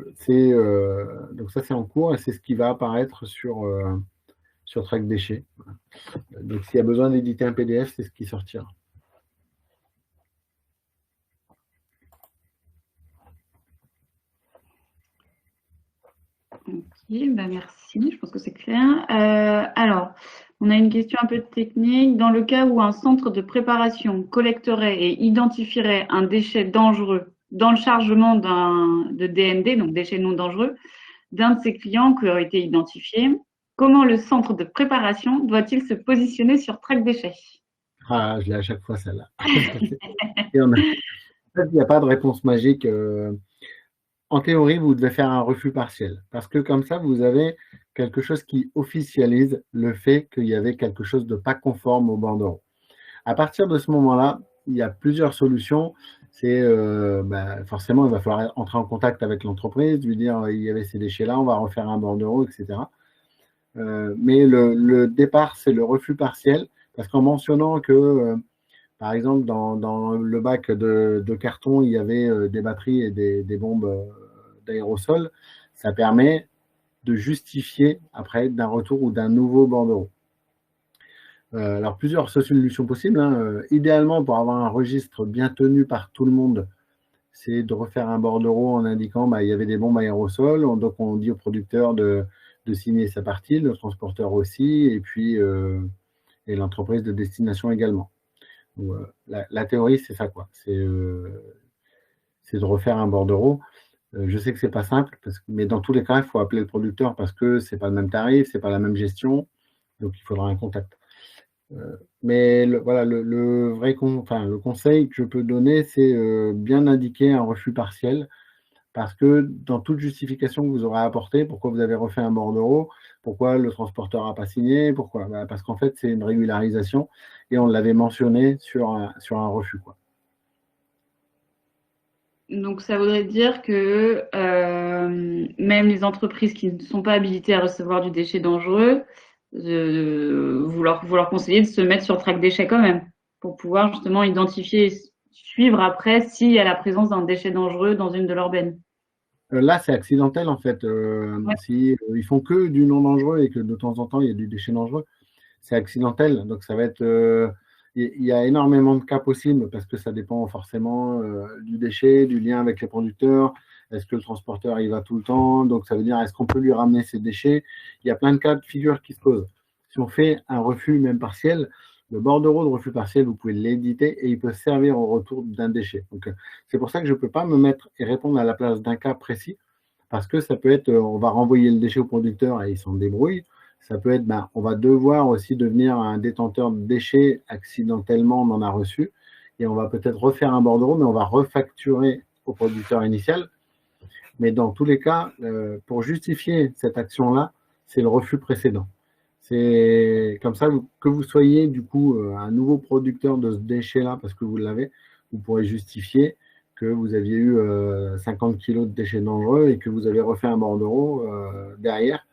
ça, c'est en cours et c'est ce qui va apparaître sur Track Déchets. Voilà. Donc, s'il y a besoin d'éditer un PDF, c'est ce qui sortira. Ok, bah merci, je pense que c'est clair. Alors, on a une question un peu technique. Dans le cas où un centre de préparation collecterait et identifierait un déchet dangereux dans le chargement de DND, donc déchets non dangereux, d'un de ses clients qui aurait été identifié, comment le centre de préparation doit-il se positionner sur Track Déchets? Ah, je l'ai à chaque fois, celle-là. Il n'y a pas de réponse magique. En théorie, vous devez faire un refus partiel parce que comme ça, vous avez quelque chose qui officialise le fait qu'il y avait quelque chose de pas conforme au bordereau. À partir de ce moment-là, il y a plusieurs solutions. C'est forcément, il va falloir entrer en contact avec l'entreprise, lui dire il y avait ces déchets-là, on va refaire un bordereau, etc. Mais le départ, c'est le refus partiel parce qu'en mentionnant que par exemple, dans le bac de carton, il y avait des batteries et des bombes d'aérosol. Ça permet de justifier après d'un retour ou d'un nouveau bordereau. Alors, plusieurs solutions possibles. Hein. Idéalement, pour avoir un registre bien tenu par tout le monde, c'est de refaire un bordereau en indiquant il y avait des bombes aérosols. Donc, on dit au producteur de signer sa partie, le transporteur aussi, et puis et l'entreprise de destination également. La théorie, c'est ça, quoi. C'est de refaire un bordereau. Je sais que c'est pas simple, mais dans tous les cas, il faut appeler le producteur parce que c'est pas le même tarif, c'est pas la même gestion, donc il faudra un contact. Mais voilà, le conseil que je peux donner, c'est bien indiquer un refus partiel, parce que dans toute justification que vous aurez apportée, pourquoi vous avez refait un bordereau, pourquoi le transporteur n'a pas signé, pourquoi parce qu'en fait, c'est une régularisation et on l'avait mentionné sur un refus, quoi. Donc, ça voudrait dire que même les entreprises qui ne sont pas habilitées à recevoir du déchet dangereux, vous leur conseillez de se mettre sur Track Déchets quand même, pour pouvoir justement identifier et suivre après s'il y a la présence d'un déchet dangereux dans une de leurs bennes. Là, c'est accidentel, en fait. Ouais. Si ils font que du non dangereux et que de temps en temps, il y a du déchet dangereux, c'est accidentel. Donc, ça va être il y a énormément de cas possibles parce que ça dépend forcément du déchet, du lien avec les producteurs. Est-ce que le transporteur y va tout le temps? Donc, ça veut dire, est-ce qu'on peut lui ramener ses déchets? Il y a plein de cas de figure qui se posent. Si on fait un refus même partiel, le bordereau de refus partiel, vous pouvez l'éditer et il peut servir au retour d'un déchet. Donc, c'est pour ça que je ne peux pas me mettre et répondre à la place d'un cas précis parce que ça peut être, on va renvoyer le déchet au producteur et il s'en débrouille. Ça peut être, on va devoir aussi devenir un détenteur de déchets accidentellement, on en a reçu et on va peut-être refaire un bordereau, mais on va refacturer au producteur initial. Mais dans tous les cas, pour justifier cette action-là, c'est le refus précédent. C'est comme ça que vous soyez du coup un nouveau producteur de ce déchet-là, parce que vous l'avez, vous pourrez justifier que vous aviez eu 50 kg de déchets dangereux et que vous avez refait un bordereau derrière,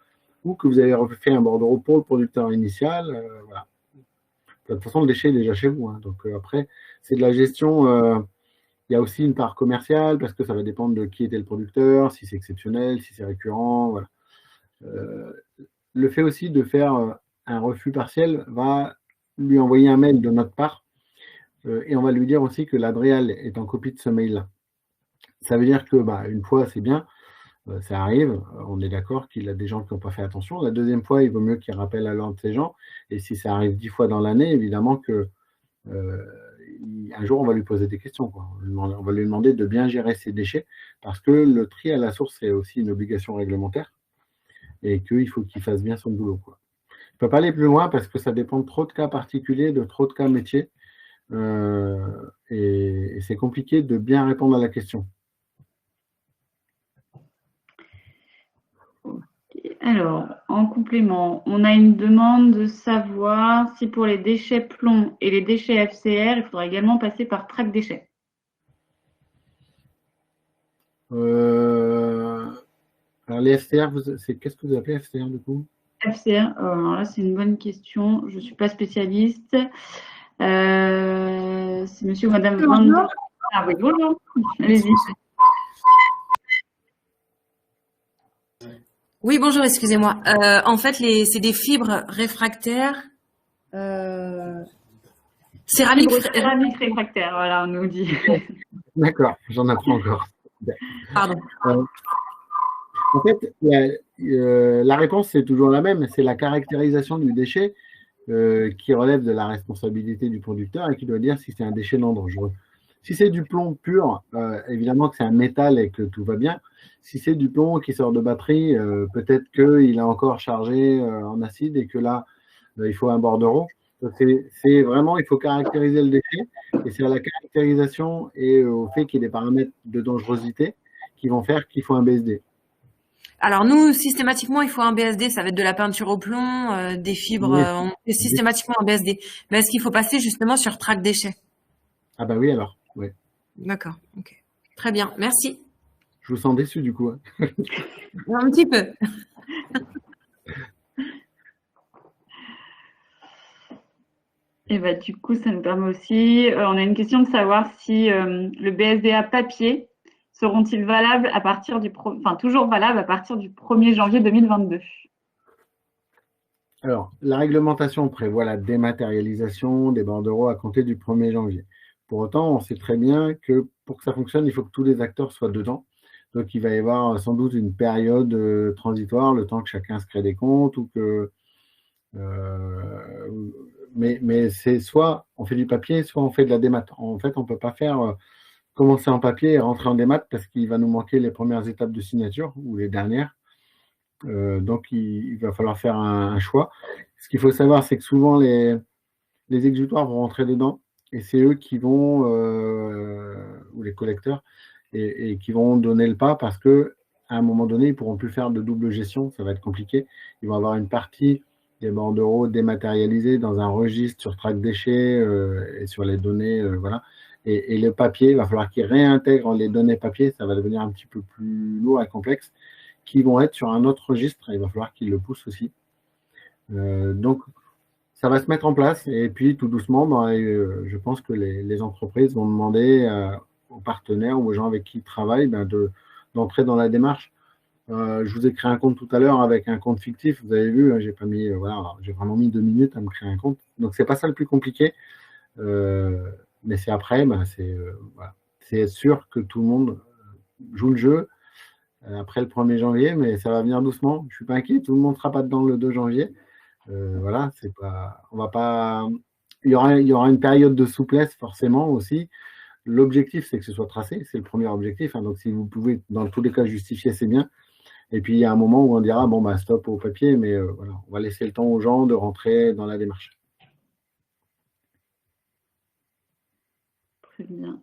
ou que vous avez refait un bordereau pour le producteur initial. Voilà. De toute façon, le déchet est déjà chez vous. Hein. Donc après, c'est de la gestion. Il y a aussi une part commerciale parce que ça va dépendre de qui était le producteur, si c'est exceptionnel, si c'est récurrent. Voilà. Le fait aussi de faire un refus partiel va lui envoyer un mail de notre part et on va lui dire aussi que l'Adréal est en copie de ce mail-là. Ça veut dire que une fois, c'est bien, ça arrive, on est d'accord qu'il y a des gens qui n'ont pas fait attention. La deuxième fois, il vaut mieux qu'il rappelle à l'un de ces gens. Et si ça arrive 10 fois dans l'année, évidemment que un jour, on va lui poser des questions. Quoi. On va lui demander de bien gérer ses déchets parce que le tri à la source, c'est aussi une obligation réglementaire et qu'il faut qu'il fasse bien son boulot. Quoi. Je ne peux pas aller plus loin parce que ça dépend de trop de cas particuliers, de trop de cas métiers et c'est compliqué de bien répondre à la question. Alors, en complément, on a une demande de savoir si pour les déchets plomb et les déchets FCR, il faudra également passer par track déchets. Alors les FCR, qu'est-ce que vous appelez FCR du coup? FCR, alors là c'est une bonne question, je ne suis pas spécialiste. C'est monsieur ou madame Van... Ah oui, bonjour, allez-y. Oui, bonjour, excusez-moi. En fait, c'est des fibres réfractaires. Céramique réfractaire, voilà, on nous dit. D'accord, j'en apprends encore. Pardon. En fait, la réponse, c'est toujours la même. C'est la caractérisation du déchet qui relève de la responsabilité du producteur et qui doit dire si c'est un déchet non dangereux. Si c'est du plomb pur, évidemment que c'est un métal et que tout va bien. Si c'est du plomb qui sort de batterie, peut-être qu'il a encore chargé en acide et que là, il faut un bordereau. C'est vraiment, il faut caractériser le déchet et c'est à la caractérisation et au fait qu'il y ait des paramètres de dangerosité qui vont faire qu'il faut un BSD. Alors nous, systématiquement, il faut un BSD. Ça va être de la peinture au plomb, des fibres. Oui. On fait systématiquement un BSD. Mais est-ce qu'il faut passer justement sur track déchets? Ah bah oui alors, oui. D'accord, ok. Très bien, merci. Je vous sens déçu du coup. Hein. Un petit peu. Et bah, du coup, ça nous permet aussi, on a une question de savoir si le BSDA papier seront-ils valables à partir toujours valables à partir du 1er janvier 2022? Alors, la réglementation prévoit la dématérialisation des bordereaux à compter du 1er janvier. Pour autant, on sait très bien que pour que ça fonctionne, il faut que tous les acteurs soient dedans. Donc, il va y avoir sans doute une période transitoire, le temps que chacun se crée des comptes ou que... mais c'est soit on fait du papier, soit on fait de la démat. En fait, on ne peut pas faire commencer en papier et rentrer en démat parce qu'il va nous manquer les premières étapes de signature ou les dernières. Donc, il va falloir faire un choix. Ce qu'il faut savoir, c'est que souvent, les exutoires vont rentrer dedans et c'est eux qui vont, ou les collecteurs, et qui vont donner le pas parce que à un moment donné, ils ne pourront plus faire de double gestion, ça va être compliqué. Ils vont avoir une partie des bordereaux dématérialisés dans un registre sur track déchets et sur les données, voilà. Et le papier, il va falloir qu'ils réintègrent les données papier, ça va devenir un petit peu plus lourd et complexe, qui vont être sur un autre registre, et il va falloir qu'ils le poussent aussi. Donc, ça va se mettre en place, et puis tout doucement, je pense que les entreprises vont demander aux partenaires ou aux gens avec qui ils travaillent d'entrer dans la démarche. Je vous ai créé un compte tout à l'heure avec un compte fictif, vous avez vu, j'ai pas mis, voilà, j'ai vraiment mis 2 minutes à me créer un compte, donc c'est pas ça le plus compliqué. Mais c'est après, voilà. C'est être sûr que tout le monde joue le jeu après le 1er janvier, mais ça va venir doucement. Je ne suis pas inquiet, tout le monde ne sera pas dedans le 2 janvier. Voilà, c'est pas, on va pas. Il y aura une période de souplesse forcément aussi. L'objectif, c'est que ce soit tracé, c'est le premier objectif. Hein, donc, si vous pouvez, dans tous les cas, justifier, c'est bien. Et puis, il y a un moment où on dira, bon, bah, stop au papier, mais voilà, on va laisser le temps aux gens de rentrer dans la démarche. Très bien.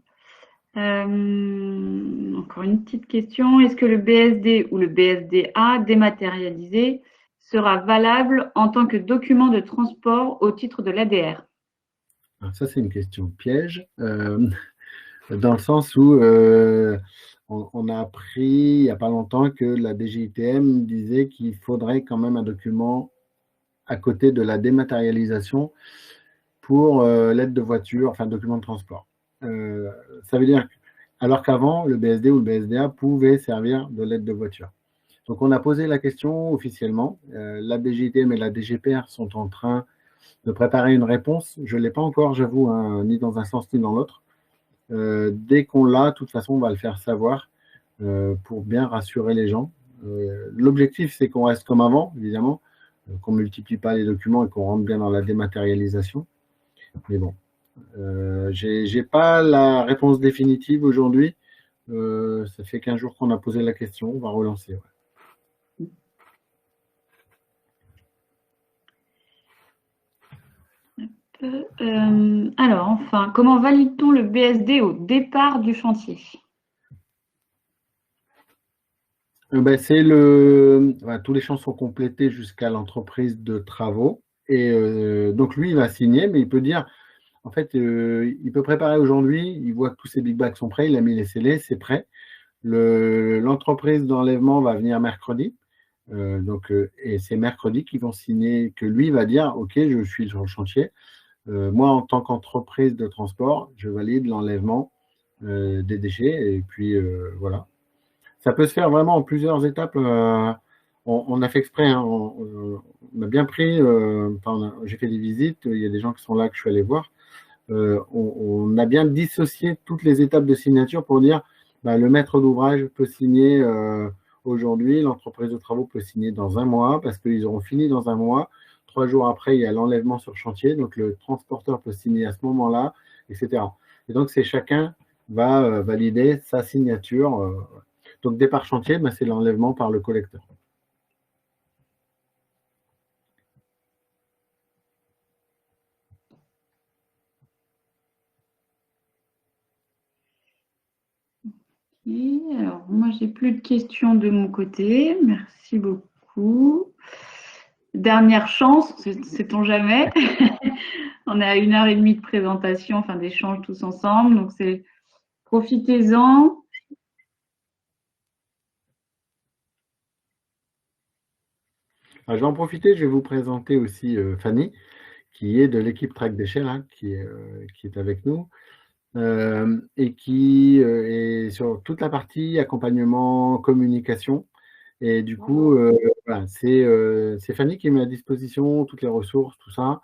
Encore une petite question. Est-ce que le BSD ou le BSDA dématérialisé sera valable en tant que document de transport au titre de l'ADR? Ça, c'est une question piège, dans le sens où on a appris il n'y a pas longtemps que la DGITM disait qu'il faudrait quand même un document à côté de la dématérialisation pour l'aide de voiture, enfin document de transport. Ça veut dire, alors qu'avant, le BSD ou le BSDA pouvait servir de l'aide de voiture. Donc, on a posé la question officiellement. La DGITM et la DGPR sont en train de préparer une réponse. Je ne l'ai pas encore, j'avoue, hein, ni dans un sens ni dans l'autre. Dès qu'on l'a, de toute façon, on va le faire savoir pour bien rassurer les gens. L'objectif, c'est qu'on reste comme avant, évidemment, qu'on ne multiplie pas les documents et qu'on rentre bien dans la dématérialisation. Mais bon, je n'ai pas la réponse définitive aujourd'hui. Ça fait 15 jours qu'on a posé la question, on va relancer. Ouais. Alors, enfin, comment valide-t-on le BSD au départ du chantier? Ben, tous les champs sont complétés jusqu'à l'entreprise de travaux. Et donc, lui, il va signer, mais il peut dire, en fait, il peut préparer aujourd'hui, il voit que tous ses big bags sont prêts, il a mis les scellés, c'est prêt. L'entreprise d'enlèvement va venir mercredi. Et c'est mercredi qu'ils vont signer, que lui va dire, OK, je suis sur le chantier. Moi, en tant qu'entreprise de transport, je valide l'enlèvement des déchets. Et puis, voilà. Ça peut se faire vraiment en plusieurs étapes. On a fait exprès. Hein, on a bien pris. J'ai fait des visites. Il y a des gens qui sont là que je suis allé voir. On a bien dissocié toutes les étapes de signature pour dire le maître d'ouvrage peut signer aujourd'hui, l'entreprise de travaux peut signer dans un mois parce qu'ils auront fini dans un mois. 3 jours après, il y a l'enlèvement sur chantier, donc le transporteur peut signer à ce moment-là, etc. Et donc, c'est chacun va valider sa signature. Donc, départ chantier, c'est l'enlèvement par le collecteur. Alors, moi, j'ai plus de questions de mon côté. Merci beaucoup. Dernière chance, sait-on jamais. On est à 1h30 de présentation, enfin d'échange tous ensemble. Donc, profitez-en. Je vais en profiter, je vais vous présenter aussi Fanny, qui est de l'équipe Track Déchets, là, qui est avec nous. Et qui est sur toute la partie accompagnement, communication. Et du coup, voilà, c'est Fanny qui met à disposition toutes les ressources, tout ça.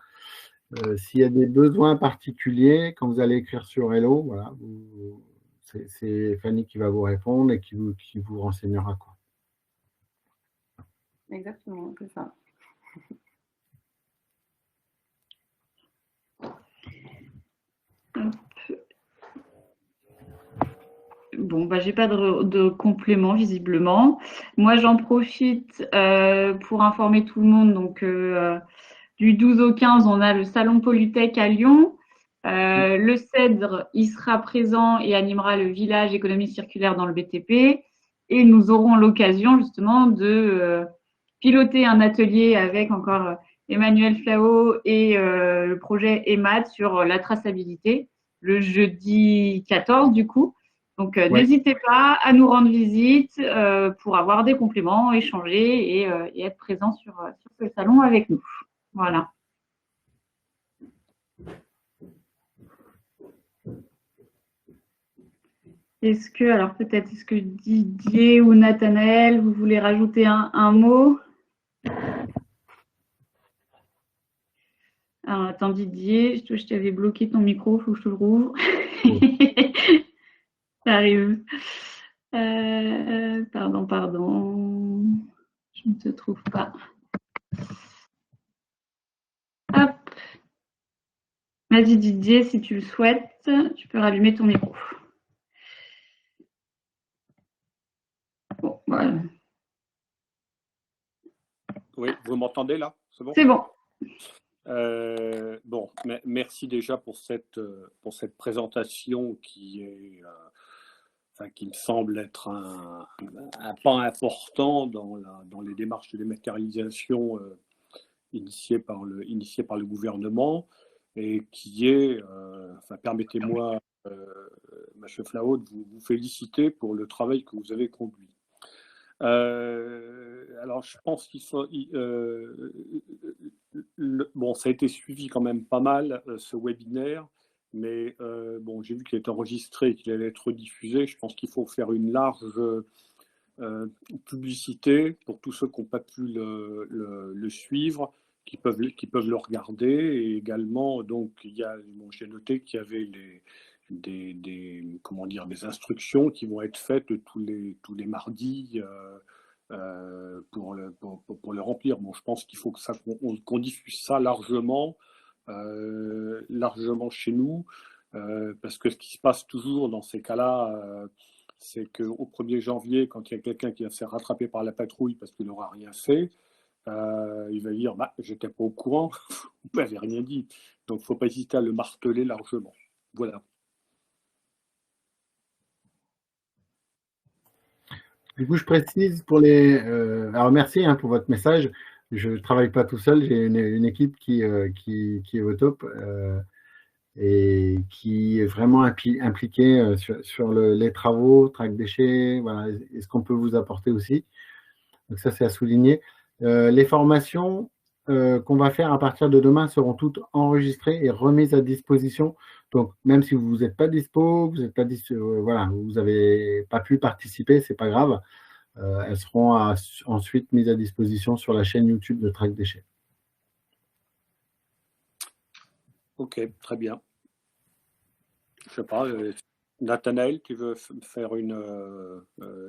S'il y a des besoins particuliers, quand vous allez écrire sur Hello, voilà, c'est Fanny qui va vous répondre et qui vous renseignera, quoi. Exactement, c'est ça. Bon, j'ai pas de complément visiblement. Moi, j'en profite pour informer tout le monde. Donc, du 12 au 15, on a le Salon Polytech à Lyon. Le CEDRE, il sera présent et animera le village économie circulaire dans le BTP. Et nous aurons l'occasion justement de piloter un atelier avec encore Emmanuel Flao et le projet EMAD sur la traçabilité le jeudi 14 du coup. Donc, n'hésitez pas à nous rendre visite pour avoir des compléments, échanger et être présent sur ce salon avec nous. Voilà. Est-ce que Didier ou Nathanaël, vous voulez rajouter un mot? Alors, attends, Didier, je t'avais bloqué ton micro, il faut que je te le rouvre. Ça arrive. Pardon. Je ne te trouve pas. Hop. Vas-y, Didier, si tu le souhaites, tu peux rallumer ton micro. Bon, voilà. Oui, vous m'entendez là? C'est bon? C'est bon. Bon, merci déjà pour cette présentation qui me semble être un pas important dans les démarches de dématérialisation initiées par le gouvernement et qui est, permettez-moi, M. Flao, de vous féliciter pour le travail que vous avez conduit. Alors, je pense qu'il faut. Bon, ça a été suivi quand même pas mal, ce webinaire, mais bon, j'ai vu qu'il est enregistré et qu'il allait être diffusé. Je pense qu'il faut faire une large publicité pour tous ceux qui n'ont pas pu le suivre, qui peuvent le regarder. Et également, donc, j'ai noté qu'il y avait des instructions qui vont être faites tous les mardis pour le remplir. Bon, je pense qu'il faut qu'on diffuse ça largement chez nous, parce que ce qui se passe toujours dans ces cas-là, c'est qu'au 1er janvier, quand il y a quelqu'un qui va se faire rattraper par la patrouille parce qu'il n'aura rien fait, il va dire « j'étais pas au courant, vous n'avez rien dit ». Donc, il ne faut pas hésiter à le marteler largement. Voilà. Du coup, je précise pour les... alors, merci pour votre message. Je ne travaille pas tout seul. J'ai une équipe qui est au top et qui est vraiment impliquée sur les travaux, traque déchets, voilà, et ce qu'on peut vous apporter aussi. Donc, ça, c'est à souligner. Les formations qu'on va faire à partir de demain seront toutes enregistrées et remises à disposition. Donc, même si vous n'êtes pas dispo, vous n'avez pas pu participer, c'est pas grave. Elles seront ensuite mises à disposition sur la chaîne YouTube de Traque Déchets. Ok, très bien. Je ne sais pas, Nathanaël, tu veux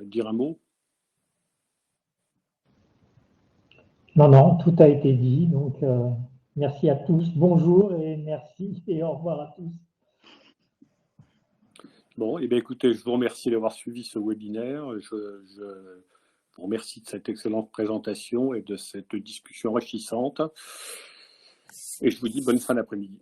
dire un mot? Non, tout a été dit. Donc, merci à tous. Bonjour et merci et au revoir à tous. Bon, et bien écoutez, je vous remercie d'avoir suivi ce webinaire. Je vous remercie de cette excellente présentation et de cette discussion enrichissante. Et je vous dis bonne fin d'après-midi.